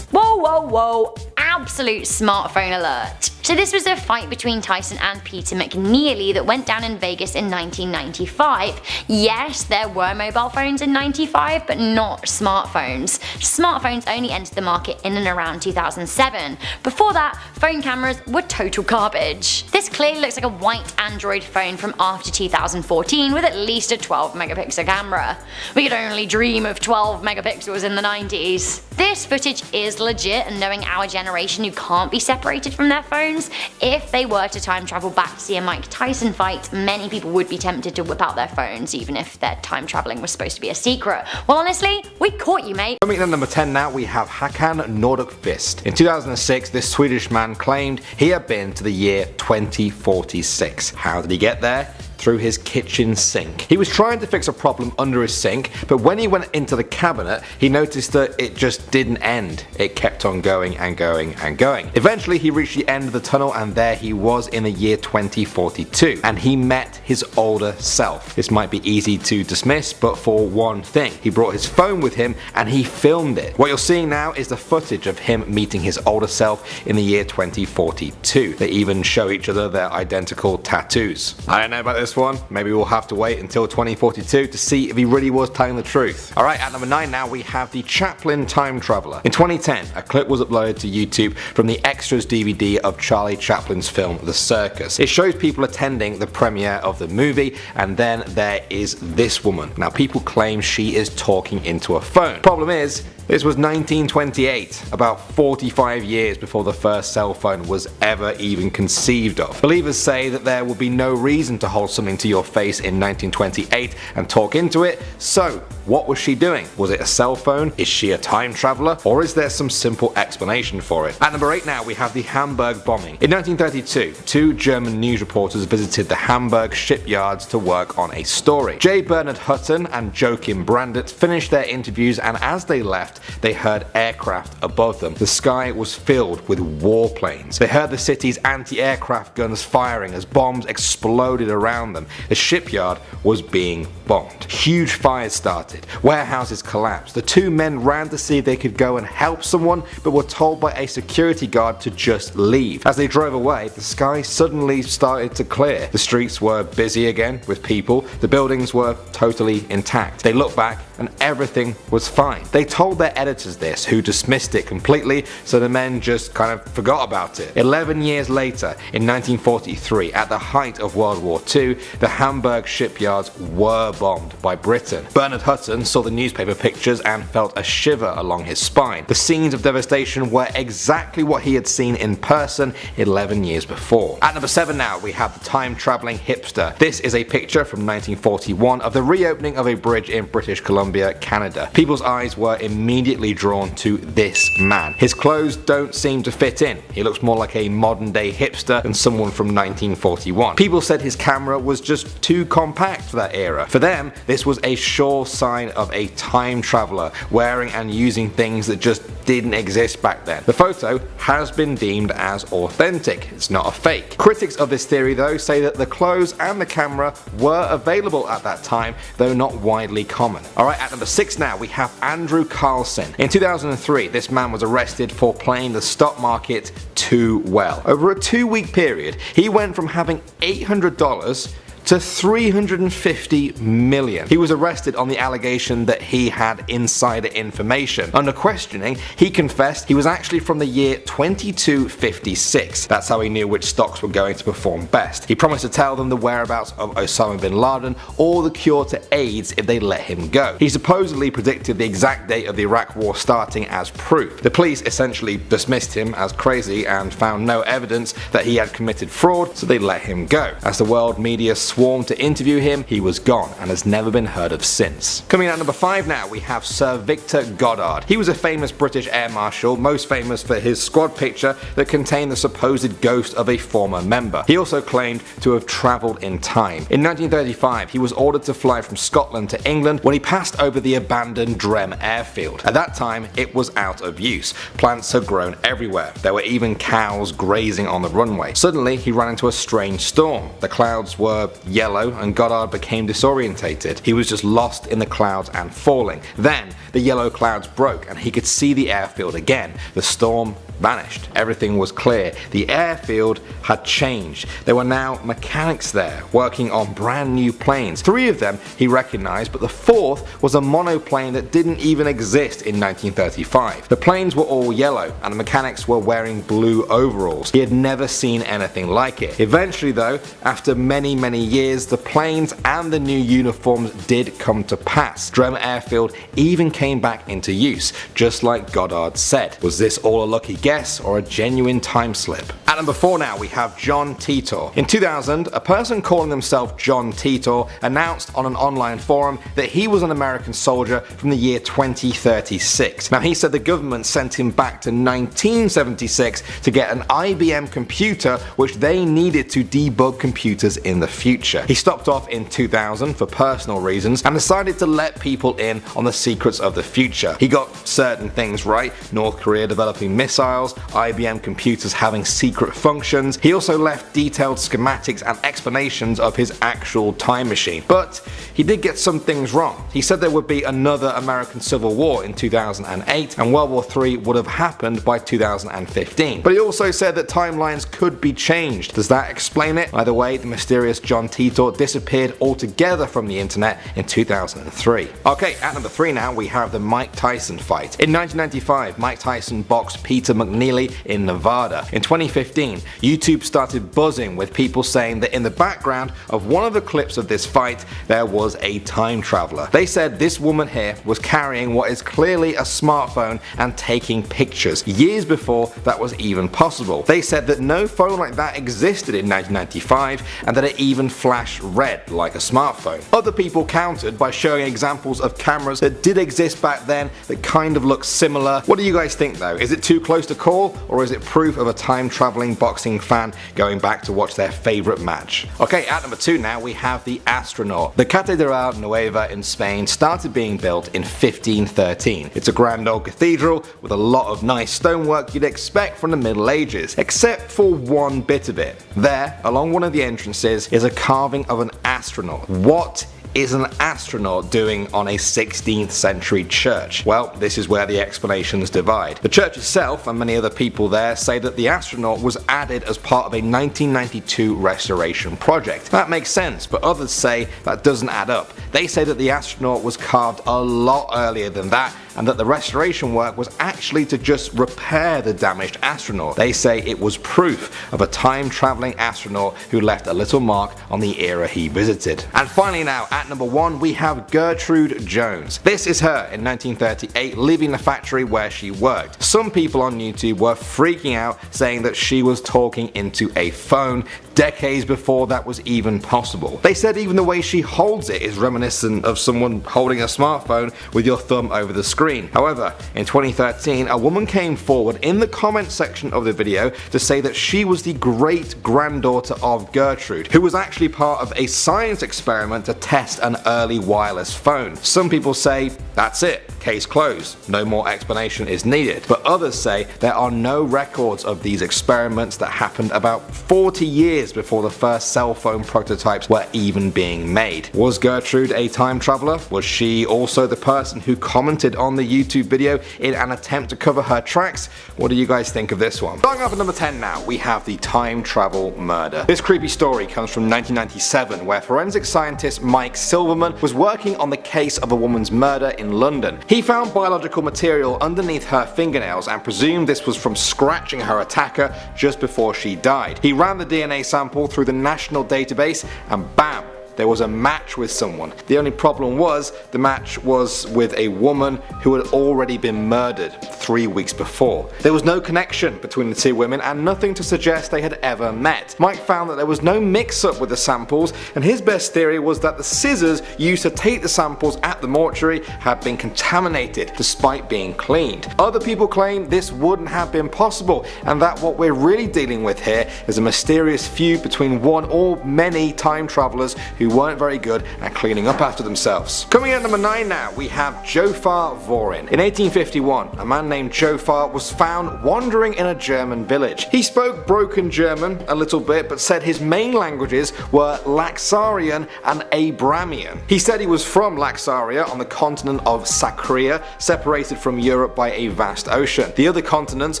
Whoa, whoa, whoa. absolute smartphone alert. So this was a fight between Tyson and Peter McNeely that went down in Vegas in 1995. Yes, there were mobile phones in 95, but not smartphones. Smartphones only entered the market in and around 2007. Before that, phone cameras were total garbage. This clearly looks like a white Android phone from after 2014 with at least a 12 megapixel camera. We could only dream of 12 megapixels in the 90s. This footage is legit, and knowing our generation who can't be separated from their phones, if they were to time travel back to see a Mike Tyson fight, many people would be tempted to whip out their phones even if their time traveling was supposed to be a secret. Well, honestly, we caught you, mate. Coming in at number 10 now, we have Hakan Nordqvist. In 2006, this Swedish man claimed he had been to the year 2046. How did he get there? Through his kitchen sink. He was trying to fix a problem under his sink, but when he went into the cabinet, he noticed that it just didn't end. It kept on going and going and going. Eventually, he reached the end of the tunnel, and there he was in the year 2042, and he met his older self. This might be easy to dismiss, but for one thing, he brought his phone with him and he filmed it. What you're seeing now is the footage of him meeting his older self in the year 2042. They even show each other their identical tattoos. I don't know about this one. Maybe we'll have to wait until 2042 to see if he really was telling the truth. Alright, at number 9 now, we have the Chaplin Time Traveler. In 2010, a clip was uploaded to YouTube from the Extras DVD of Charlie Chaplin's film The Circus. It shows people attending the premiere of the movie, and then there is this woman. Now, people claim she is talking into a phone. Problem is, this was 1928, about 45 years before the first cell phone was ever even conceived of. Believers say that there would be no reason to hold something to your face in 1928 and talk into it, so what was she doing? Was it a cell phone? Is she a time traveler? Or is there some simple explanation for it? At number 8 now, we have the Hamburg bombing. In 1932, two German news reporters visited the Hamburg shipyards to work on a story. J. Bernard Hutton and Joachim Brandt finished their interviews, and as they left, they heard aircraft above them. The sky was filled with warplanes. They heard the city's anti-aircraft guns firing as bombs exploded around them. The shipyard was being bombed. Huge fires started. Warehouses collapsed. The two men ran to see if they could go and help someone, but were told by a security guard to just leave. As they drove away, the sky suddenly started to clear. The streets were busy again with people. The buildings were totally intact. They looked back and everything was fine. They told their editors this, who dismissed it completely, so the men just kind of forgot about it. 11 years later, in 1943, at the height of World War II, the Hamburg shipyards were bombed by Britain. Bernard Hutton saw the newspaper pictures and felt a shiver along his spine. The scenes of devastation were exactly what he had seen in person 11 years before. At number 7 now, we have the time-travelling hipster. This is a picture from 1941 of the reopening of a bridge in British Columbia, Canada. People's eyes were immediately drawn to this man. His clothes don't seem to fit in. He looks more like a modern day hipster than someone from 1941. People said his camera was just too compact for that era. For them, this was a sure sign of a time traveler wearing and using things that just didn't exist back then. The photo has been deemed as authentic. It's not a fake. Critics of this theory though say that the clothes and the camera were available at that time, though not widely common. Alright, at number 6 now, we have Andrew Carlson. In 2003, this man was arrested for playing the stock market too well. Over a 2-week period, he went from having $800 to $350 million. He was arrested on the allegation that he had insider information. Under questioning, he confessed he was actually from the year 2256. That's how he knew which stocks were going to perform best. He promised to tell them the whereabouts of Osama bin Laden or the cure to AIDS if they let him go. He supposedly predicted the exact date of the Iraq war starting as proof. The police essentially dismissed him as crazy and found no evidence that he had committed fraud, so they let him go. As the world media swarmed to interview him, he was gone and has never been heard of since. Coming out number 5 now, we have Sir Victor Goddard. He was a famous British air marshal, most famous for his squad picture that contained the supposed ghost of a former member. He also claimed to have travelled in time. In 1935, he was ordered to fly from Scotland to England when he passed over the abandoned Drem airfield. At that time, it was out of use. Plants had grown everywhere. There were even cows grazing on the runway. Suddenly, he ran into a strange storm. The clouds were yellow and Goddard became disorientated. He was just lost in the clouds and falling. Then the yellow clouds broke and he could see the airfield again. The storm vanished. Everything was clear. The airfield had changed. There were now mechanics there working on brand new planes. 3 of them he recognized, but the 4th was a monoplane that didn't even exist in 1935. The planes were all yellow and the mechanics were wearing blue overalls. He had never seen anything like it. Eventually though, after many years, the planes and the new uniforms did come to pass. Drem Airfield even came back into use, just like Goddard said. Was this all a lucky guess or a genuine time slip? At number 4 now we have John Titor. In 2000, a person calling himself John Titor announced on an online forum that he was an American soldier from the year 2036. Now he said the government sent him back to 1976 to get an IBM computer which they needed to debug computers in the future. He stopped off in 2000 for personal reasons and decided to let people in on the secrets of the future. He got certain things right, North Korea developing missiles, IBM computers having secret functions. He also left detailed schematics and explanations of his actual time machine. But he did get some things wrong. He said there would be another American Civil War in 2008 and World War III would have happened by 2015. But he also said that timelines could be changed. Does that explain it? Either way, the mysterious John Titor disappeared altogether from the internet in 2003. Okay, at number 3 now we have the Mike Tyson fight. In 1995, Mike Tyson boxed Peter McNeely in Nevada. In 2015, YouTube started buzzing with people saying that in the background of one of the clips of this fight, there was a time traveler. They said this woman here was carrying what is clearly a smartphone and taking pictures, years before that was even possible. They said that no phone like that existed in 1995 and that it even flashed red like a smartphone. Other people countered by showing examples of cameras that did exist back then that kind of look similar. What do you guys think though? Is it too close to call, or is it proof of a time traveling boxing fan going back to watch their favorite match? Okay, at number 2 now we have the astronaut. The Catedral Nueva in Spain started being built in 1513. It's a grand old cathedral with a lot of nice stonework you'd expect from the Middle Ages, except for one bit of it. There, along one of the entrances, is a carving of an astronaut. What is an astronaut doing on a 16th century church? Well, this is where the explanations divide. The church itself and many other people there say that the astronaut was added as part of a 1992 restoration project. That makes sense, but others say that doesn't add up. They say that the astronaut was carved a lot earlier than that and that the restoration work was actually to just repair the damaged astronaut. They say it was proof of a time traveling astronaut who left a little mark on the era he visited. And finally now, at number 1 we have Gertrude Jones. This is her in 1938 leaving the factory where she worked. Some people on YouTube were freaking out saying that she was talking into a phone decades before that was even possible. They said even the way she holds it is reminiscent of someone holding a smartphone with your thumb over the screen. However, in 2013 a woman came forward in the comment section of the video to say that she was the great granddaughter of Gertrude, who was actually part of a science experiment to test an early wireless phone. Some people say that's it, case closed, no more explanation is needed, but others say there are no records of these experiments that happened about 40 years before the first cell phone prototypes were even being made. Was Gertrude a time traveler? Was she also the person who commented on the YouTube video in an attempt to cover her tracks? What do you guys think of this one? Starting off at number 10 now, we have the time travel murder. This creepy story comes from 1997 where forensic scientist Mike Silverman was working on the case of a woman's murder in London. He found biological material underneath her fingernails and presumed this was from scratching her attacker just before she died. He ran the DNA sample through the national database and bam! There was a match with someone. The only problem was the match was with a woman who had already been murdered 3 weeks before. There was no connection between the 2 women and nothing to suggest they had ever met. Mike found that there was no mix-up with the samples, and his best theory was that the scissors used to take the samples at the mortuary had been contaminated despite being cleaned. Other people claim this wouldn't have been possible and that what we're really dealing with here is a mysterious feud between one or many time travelers who who weren't very good at cleaning up after themselves. Coming in at number 9 now, we have Jofar Vorin. In 1851, a man named Jofar was found wandering in a German village. He spoke broken German a little bit, but said his main languages were Laxarian and Abramian. He said he was from Laxaria on the continent of Sakria, separated from Europe by a vast ocean. The other continents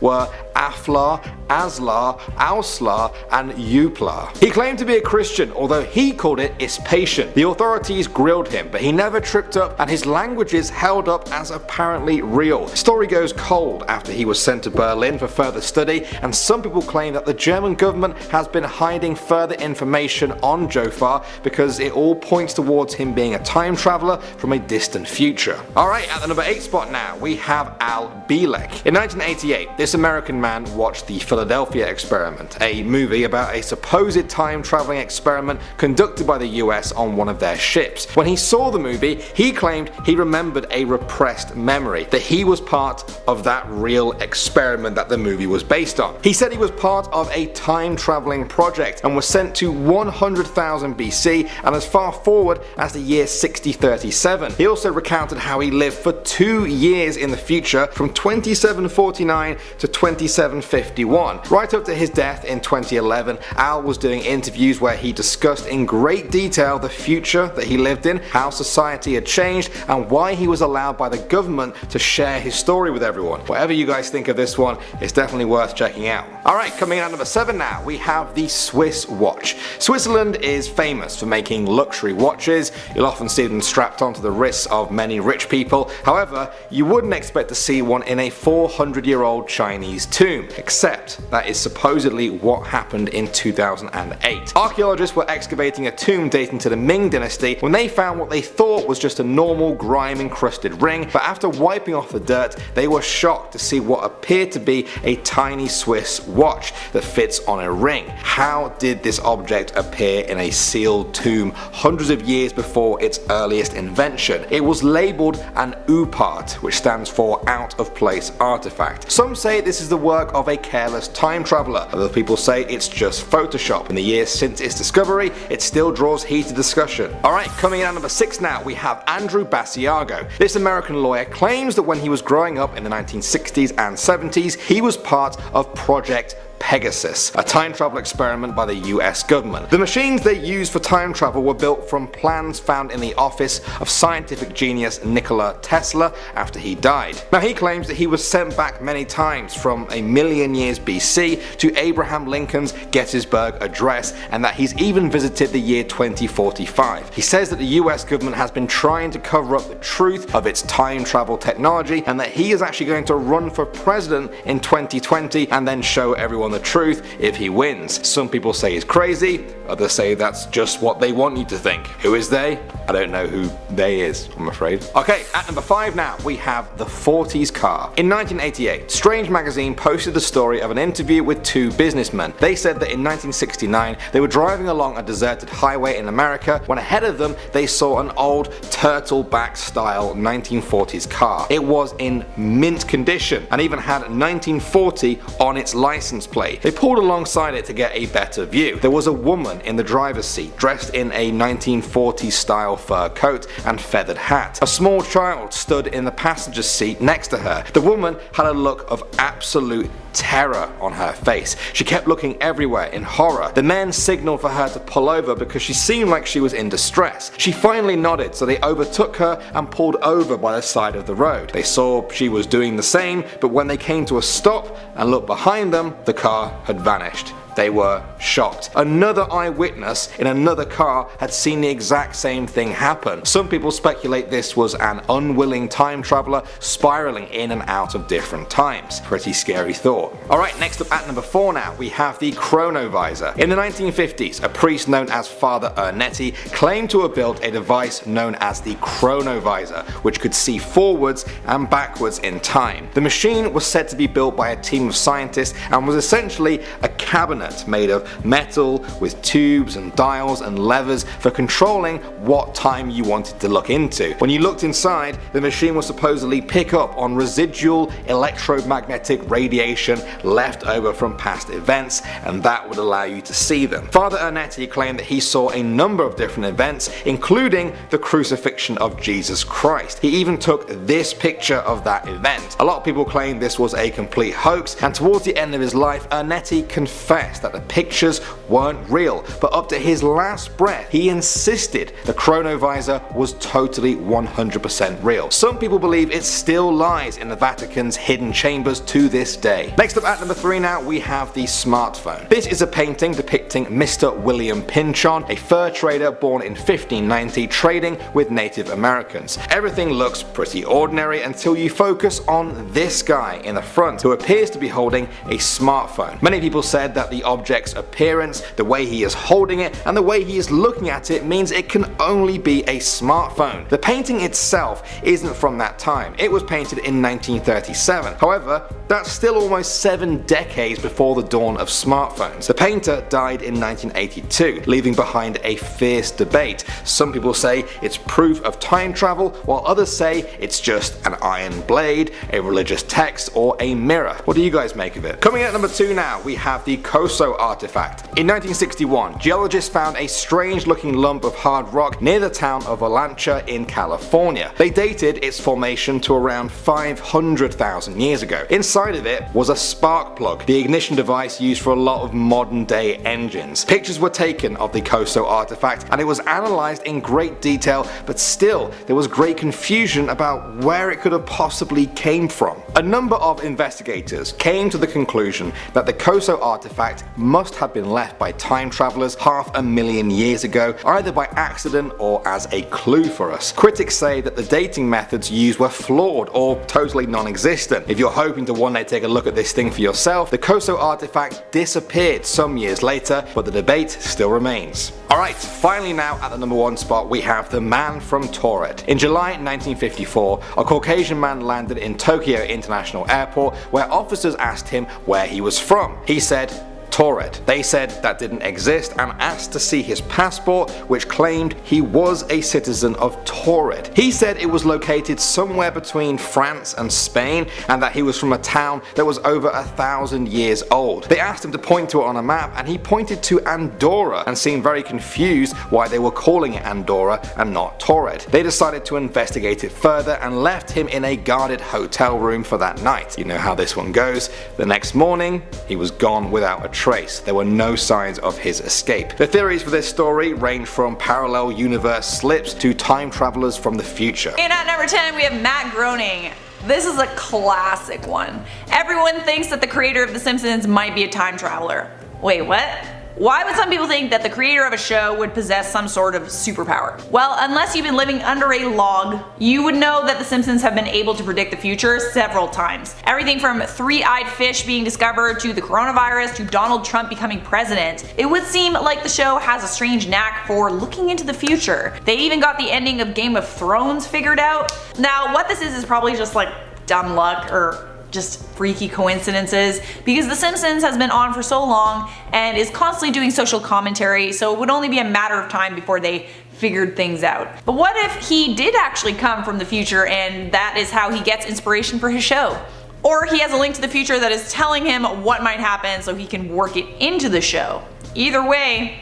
were Aflar, Aslar, Auslar, and Uplar. He claimed to be a Christian, although he called it Ispatian. The authorities grilled him, but he never tripped up, and his languages held up as apparently real. Story goes cold after he was sent to Berlin for further study, and some people claim that the German government has been hiding further information on Jofar because it all points towards him being a time traveler from a distant future. Alright, at the number 8 spot now, we have Al Bielek. In 1988, this American man watched the Philadelphia Experiment, a movie about a supposed time traveling experiment conducted by the US on one of their ships. When he saw the movie, he claimed he remembered a repressed memory, that he was part of that real experiment that the movie was based on. He said he was part of a time traveling project and was sent to 100,000 BC and as far forward as the year 6037. He also recounted how he lived for 2 years in the future from 2749 to 2751. Right up to his death in 2011, Al was doing interviews where he discussed in great detail the future that he lived in, how society had changed, and why he was allowed by the government to share his story with everyone. Whatever you guys think of this one, it's definitely worth checking out. Alright, coming in at number 7 now, we have the Swiss watch. Switzerland is famous for making luxury watches. You'll often see them strapped onto the wrists of many rich people. However, you wouldn't expect to see one in a 400-year-old Chinese tomb, except that is supposedly what happened in 2008. Archaeologists were excavating a tomb dating to the Ming dynasty when they found what they thought was just a normal grime-encrusted ring, but after wiping off the dirt, they were shocked to see what appeared to be a tiny Swiss watch that fits on a ring. How did this object appear in a sealed tomb hundreds of years before its earliest invention? It was labelled an UPART, which stands for out of place artifact. Some say this is the work of a careless time traveller, other people say it's just Photoshop. In the years since its discovery, it still draws heated discussion. Alright, coming in at number 6 now, we have Andrew Basiago. This American lawyer claims that when he was growing up in the 1960s and 70s, he was part of Project Pegasus, a time travel experiment by the US government. The machines they used for time travel were built from plans found in the office of scientific genius Nikola Tesla after he died. Now he claims that he was sent back many times from a million years BC to Abraham Lincoln's Gettysburg Address, and that he's even visited the year 2045. He says that the US government has been trying to cover up the truth of its time travel technology, and that he is actually going to run for president in 2020 and then show everyone the truth if he wins. Some people say he's crazy, others say that's just what they want you to think. Who is they? I don't know who they is, I'm afraid. Okay, at number 5 now, we have the 40s car. In 1988, Strange magazine posted a story of an interview with 2 businessmen. They said that in 1969 they were driving along a deserted highway in America when ahead of them they saw an old turtleback style 1940s car. It was in mint condition and even had 1940 on its license plate. They pulled alongside it to get a better view. There was a woman in the driver's seat dressed in a 1940s style fur coat and feathered hat. A small child stood in the passenger seat next to her. The woman had a look of absolute terror on her face. She kept looking everywhere in horror. The men signaled for her to pull over because she seemed like she was in distress. She finally nodded, so they overtook her and pulled over by the side of the road. They saw she was doing the same, but when they came to a stop and looked behind them, the car had vanished. They were shocked. Another eyewitness in another car had seen the exact same thing happen. Some people speculate this was an unwilling time traveller spiraling in and out of different times. Pretty scary thought. Alright, next up at number 4 now, we have the chronovisor. In the 1950s, a priest known as Father Ernetti claimed to have built a device known as the chronovisor, which could see forwards and backwards in time. The machine was said to be built by a team of scientists and was essentially a cabinet cabinet made of metal with tubes and dials and levers for controlling what time you wanted to look into. When you looked inside, the machine will supposedly pick up on residual electromagnetic radiation left over from past events, and that would allow you to see them. Father Ernetti claimed that he saw a number of different events, including the crucifixion of Jesus Christ. He even took this picture of that event. A lot of people claim this was a complete hoax, and towards the end of his life, Ernetti confessed that the pictures weren't real, but up to his last breath, he insisted the chronovisor was totally 100% real. Some people believe it still lies in the Vatican's hidden chambers to this day. Next up at number 3 now, we have the smartphone. This is a painting depicting Mr. William Pynchon, a fur trader born in 1590 trading with Native Americans. Everything looks pretty ordinary until you focus on this guy in the front who appears to be holding a smartphone. Many people said that the object's appearance, the way he is holding it, and the way he is looking at it means it can only be a smartphone. The painting itself isn't from that time. It was painted in 1937. However, that's still almost 7 decades before the dawn of smartphones. The painter died in 1982, leaving behind a fierce debate. Some people say it's proof of time travel, while others say it's just an iron blade, a religious text, or a mirror. What do you guys make of it? Coming at number 2 now, we have the Coso artifact. In 1961, geologists found a strange looking lump of hard rock near the town of Olancha in California. They dated its formation to around 500,000 years ago. Inside of it was a spark plug, the ignition device used for a lot of modern day engines. Pictures were taken of the Coso artifact and it was analysed in great detail, but still there was great confusion about where it could have possibly came from. A number of investigators came to the conclusion that the Coso artifact must have been left by time travelers 500,000 years ago, either by accident or as a clue for us. Critics say that the dating methods used were flawed or totally non-existent. If you're hoping to one day take a look at this thing for yourself, the Coso artifact disappeared some years later, but the debate still remains. Alright, finally now at the number 1 spot we have the man from Tauret. In July 1954, a Caucasian man landed in Tokyo International Airport where officers asked him where he was from. He said, Tauret. They said that didn't exist and asked to see his passport, which claimed he was a citizen of Tauret. He said it was located somewhere between France and Spain and that he was from a town that was over 1,000 years old. They asked him to point to it on a map and he pointed to Andorra and seemed very confused why they were calling it Andorra and not Tauret. They decided to investigate it further and left him in a guarded hotel room for that night. You know how this one goes. The next morning, he was gone without a trace. There were no signs of his escape. The theories for this story range from parallel universe slips to time travelers from the future. And at number 10 we have Matt Groening. This is a classic one. Everyone thinks that the creator of The Simpsons might be a time traveler. Wait, what? Why would some people think that the creator of a show would possess some sort of superpower? Well, unless you've been living under a log, you would know that The Simpsons have been able to predict the future several times. Everything from three-eyed fish being discovered to the coronavirus to Donald Trump becoming president. It would seem like the show has a strange knack for looking into the future. They even got the ending of Game of Thrones figured out. Now, what this is probably just like dumb luck or just freaky coincidences, because The Simpsons has been on for so long and is constantly doing social commentary, so it would only be a matter of time before they figured things out. But what if he did actually come from the future and that is how he gets inspiration for his show? Or he has a link to the future that is telling him what might happen so he can work it into the show. Either way,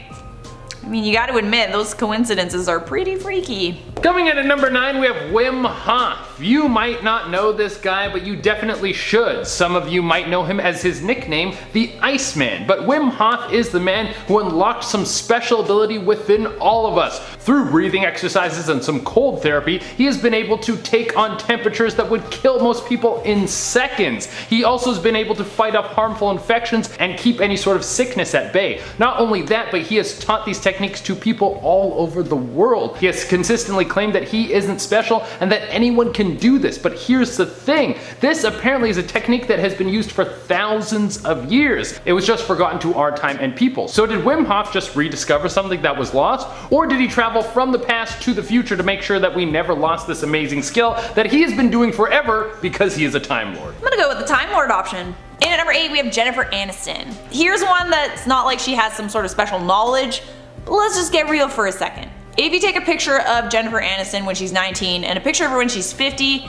I mean, you gotta admit, those coincidences are pretty freaky. Coming in at number 9, we have Wim Hof. You might not know this guy, but you definitely should. Some of you might know him as his nickname, the Iceman. But Wim Hof is the man who unlocked some special ability within all of us. Through breathing exercises and some cold therapy, he has been able to take on temperatures that would kill most people in seconds. He also has been able to fight off harmful infections and keep any sort of sickness at bay. Not only that, but he has taught these techniques to people all over the world. He has consistently claimed that he isn't special and that anyone can do this, but here's the thing. This apparently is a technique that has been used for thousands of years. It was just forgotten to our time and people. So did Wim Hof just rediscover something that was lost? Or did he travel from the past to the future to make sure that we never lost this amazing skill that he has been doing forever because he is a Time Lord? I'm gonna go with the Time Lord option. And at number 8 we have Jennifer Aniston. Here's one that's not like she has some sort of special knowledge, but let's just get real for a second. If you take a picture of Jennifer Aniston when she's 19 and a picture of her when she's 50,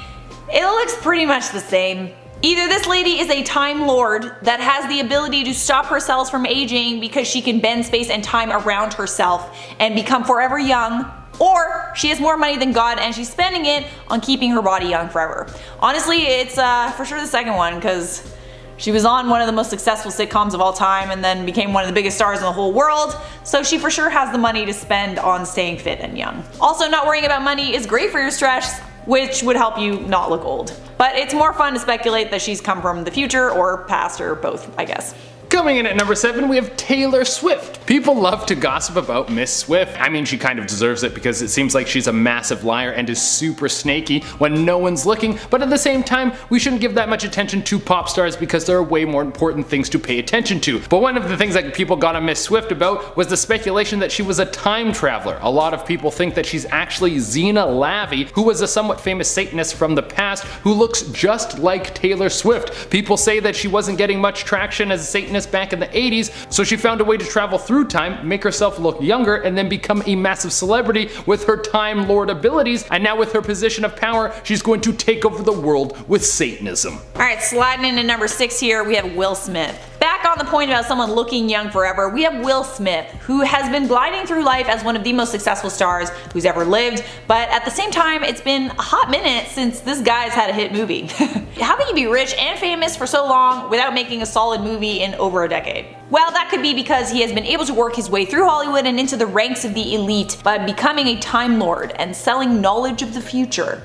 it looks pretty much the same. Either this lady is a Time Lord that has the ability to stop herself from aging because she can bend space and time around herself and become forever young, or she has more money than God and she's spending it on keeping her body young forever. Honestly, it's for sure the second one, because she was on one of the most successful sitcoms of all time and then became one of the biggest stars in the whole world, so she for sure has the money to spend on staying fit and young. Also, not worrying about money is great for your stress, which would help you not look old. But it's more fun to speculate that she's come from the future or past or both, I guess. Coming in at number 7, we have Taylor Swift. People love to gossip about Miss Swift. I mean, she kind of deserves it because it seems like she's a massive liar and is super snaky when no one's looking, but at the same time, we shouldn't give that much attention to pop stars because there are way more important things to pay attention to. But one of the things that people got on Miss Swift about was the speculation that she was a time traveler. A lot of people think that she's actually Xena Lavey, who was a somewhat famous Satanist from the past who looks just like Taylor Swift. People say that she wasn't getting much traction as a Satanist back in the 80s, so she found a way to travel through time, make herself look younger, and then become a massive celebrity with her Time Lord abilities, and now with her position of power, she's going to take over the world with Satanism. Alright, sliding into number 6 here, we have Will Smith. Back on the point about someone looking young forever, we have Will Smith, who has been gliding through life as one of the most successful stars who's ever lived, but at the same time, it's been a hot minute since this guy's had a hit movie. How can you be rich and famous for so long without making a solid movie in over a decade? Well, that could be because he has been able to work his way through Hollywood and into the ranks of the elite by becoming a Time Lord and selling knowledge of the future.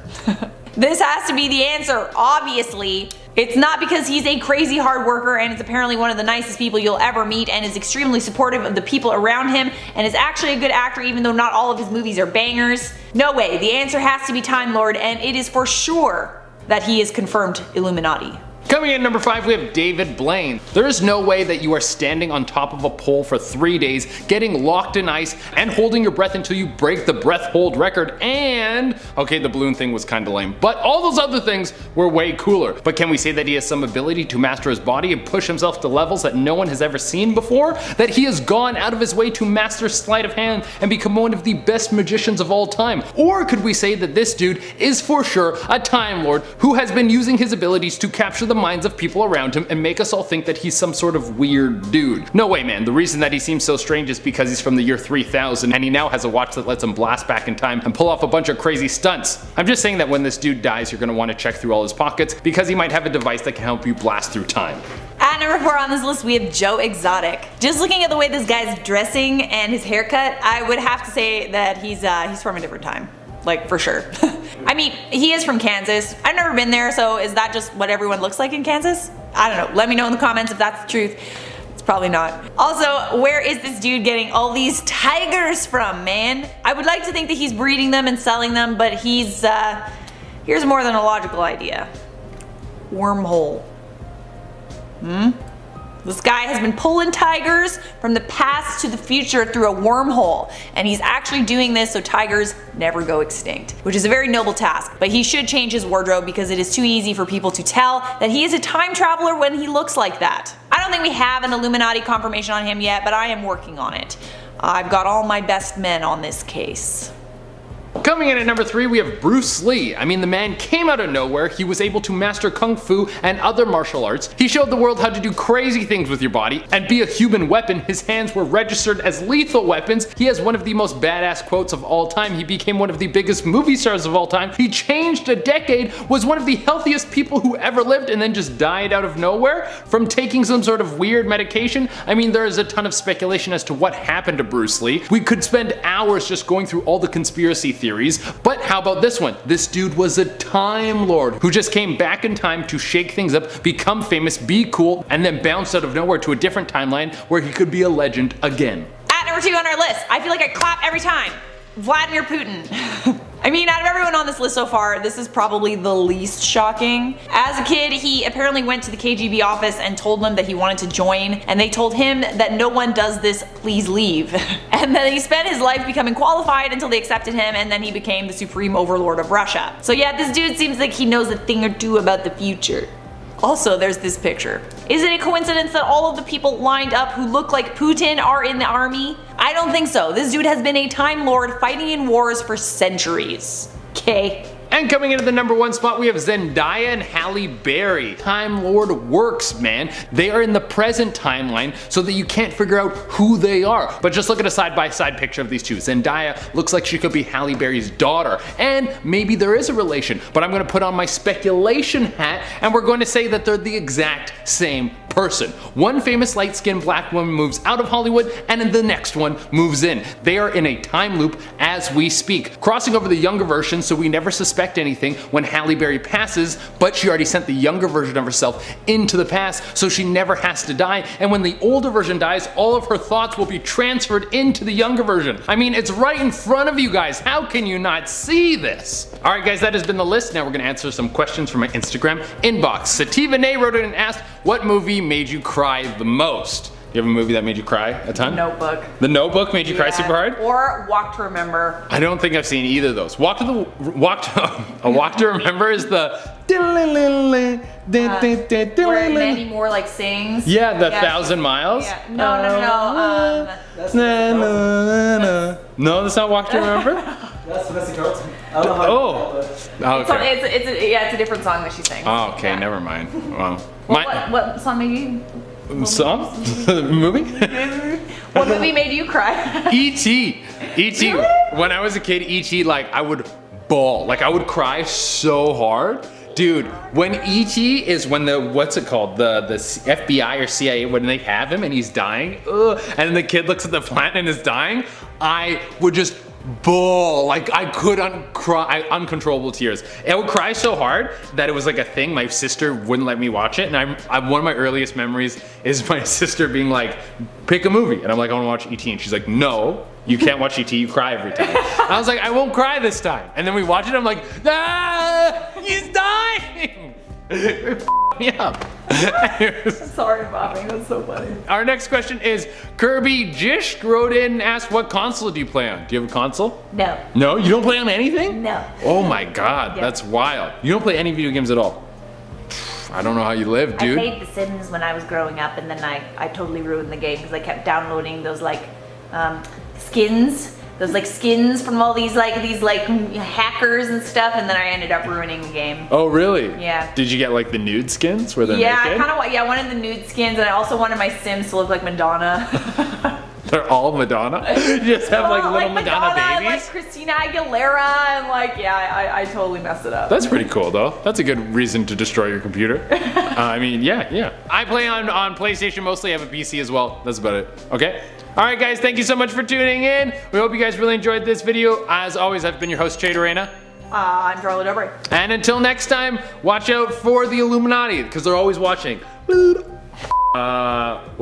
This has to be the answer, obviously. It's not because he's a crazy hard worker and is apparently one of the nicest people you'll ever meet and is extremely supportive of the people around him and is actually a good actor even though not all of his movies are bangers. No way, the answer has to be Time Lord, and it is for sure that he is confirmed Illuminati. Coming in at number 5, we have David Blaine. There is no way that you are standing on top of a pole for 3 days, getting locked in ice, and holding your breath until you break the breath hold record, and okay, the balloon thing was kinda lame, but all those other things were way cooler. But can we say that he has some ability to master his body and push himself to levels that no one has ever seen before? That he has gone out of his way to master sleight of hand and become one of the best magicians of all time? Or could we say that this dude is for sure a Time Lord who has been using his abilities to capture the minds of people around him and make us all think that he's some sort of weird dude? No way, man. The reason that he seems so strange is because he's from the year 3000 and he now has a watch that lets him blast back in time and pull off a bunch of crazy stunts. I'm just saying that when this dude dies, you're gonna want to check through all his pockets because he might have a device that can help you blast through time. At number 4 on this list, we have Joe Exotic. Just looking at the way this guy's dressing and his haircut, I would have to say that he's from a different time. Like, for sure. I mean, he is from Kansas. I've never been there, so is that just what everyone looks like in Kansas? I don't know. Let me know in the comments if that's the truth. It's probably not. Also, where is this dude getting all these tigers from, man? I would like to think that he's breeding them and selling them, but here's more than a logical idea. Wormhole. This guy has been pulling tigers from the past to the future through a wormhole, and he's actually doing this so tigers never go extinct, which is a very noble task, but he should change his wardrobe because it is too easy for people to tell that he is a time traveler when he looks like that. I don't think we have an Illuminati confirmation on him yet, but I am working on it. I've got all my best men on this case. Coming in at number 3, we have Bruce Lee. I mean, the man came out of nowhere. He was able to master kung fu and other martial arts. He showed the world how to do crazy things with your body and be a human weapon. His hands were registered as lethal weapons. He has one of the most badass quotes of all time. He became one of the biggest movie stars of all time. He changed a decade, was one of the healthiest people who ever lived, and then just died out of nowhere from taking some sort of weird medication. I mean, there is a ton of speculation as to what happened to Bruce Lee. We could spend hours just going through all the conspiracy theories, but how about this one? This dude was a Time Lord who just came back in time to shake things up, become famous, be cool, and then bounced out of nowhere to a different timeline where he could be a legend again. At number 2 on our list, I feel like I clap every time. Vladimir Putin. I mean, out of everyone on this list so far, this is probably the least shocking. As a kid, he apparently went to the KGB office and told them that he wanted to join, and they told him that no one does this, please leave. And then he spent his life becoming qualified until they accepted him, and then he became the supreme overlord of Russia. So yeah, this dude seems like he knows a thing or two about the future. Also, there's this picture. Is it a coincidence that all of the people lined up who look like Putin are in the army? I don't think so. This dude has been a Time Lord fighting in wars for centuries. Okay. And coming into the #1 spot, we have Zendaya and Halle Berry. Time Lord works, man. They are in the present timeline so that you can't figure out who they are. But just look at a side-by-side picture of these two. Zendaya looks like she could be Halle Berry's daughter, and maybe there is a relation, but I'm gonna put on my speculation hat and we're going to say that they're the exact same person. One famous light-skinned black woman moves out of Hollywood and then the next one moves in. They are in a time loop as we speak, crossing over the younger version so we never suspect anything when Halle Berry passes, but she already sent the younger version of herself into the past so she never has to die, and when the older version dies, all of her thoughts will be transferred into the younger version. I mean, it's right in front of you guys. How can you not see this? Alright guys, that has been the list. Now we're gonna answer some questions from my Instagram inbox. Sativa Nay wrote in and asked, what movie made you cry the most? You have a movie that made you cry a ton? Notebook. The Notebook made you cry super hard? Or Walk to Remember. I don't think I've seen either of those. Walk to Remember is the Where Mandy Moore like sings. yeah, the 1,000 miles. Yeah. No. No, that's not Walk to Remember. That's Vanessa Carlton. I don't know how Okay. It's a different song that she sings. Oh, okay, Yeah. never mind. Well, What song made you? song? Movie? What movie made you cry? E.T. E.T. When I was a kid, E.T. like I would bawl, like I would cry so hard. Dude, when E.T. is when the, what's it called? The FBI or CIA, when they have him and he's dying, and then the kid looks at the planet and is dying, I would just bawl, like I could cry, uncontrollable tears. I would cry so hard that it was like a thing. My sister wouldn't let me watch it, and I'm one of my earliest memories is my sister being like, pick a movie, and I'm like, I want to watch E.T. and she's like, no, you can't watch E.T. You cry every time. I was like, I won't cry this time, and then we watch it. I'm like, ah, he's dying. It f***ed me up. Sorry, Bobby. That's so funny. Our next question is Kirby Jish wrote in and asked, what console do you play on? Do you have a console? No. No? You don't play on anything? No. Oh my god, Yeah. that's wild. You don't play any video games at all? I don't know how you live, dude. I played The Sims when I was growing up, and then I totally ruined the game because I kept downloading those like skins. Those like skins from all these hackers and stuff, and then I ended up ruining the game. Oh really? Yeah. Did you get like the nude skins where they're Yeah, naked? I wanted the nude skins, and I also wanted my Sims to look like Madonna. They're all Madonna? You just have like little Madonna and, babies? like Christina Aguilera, and like, yeah, I totally messed it up. That's pretty cool though. That's a good reason to destroy your computer. I mean, yeah. I play on PlayStation mostly. I have a PC as well. That's about it. Okay? Alright guys, thank you so much for tuning in. We hope you guys really enjoyed this video. As always, I've been your host, Che Dorena. I'm Charlotte Dobre. And until next time, watch out for the Illuminati, because they're always watching. We'll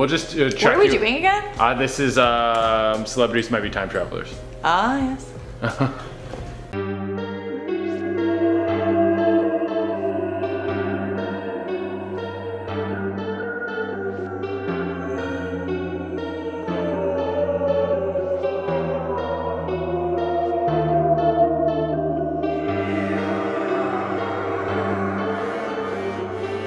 just check. What are we doing again? This is Celebrities Might Be Time Travelers. Ah, yes.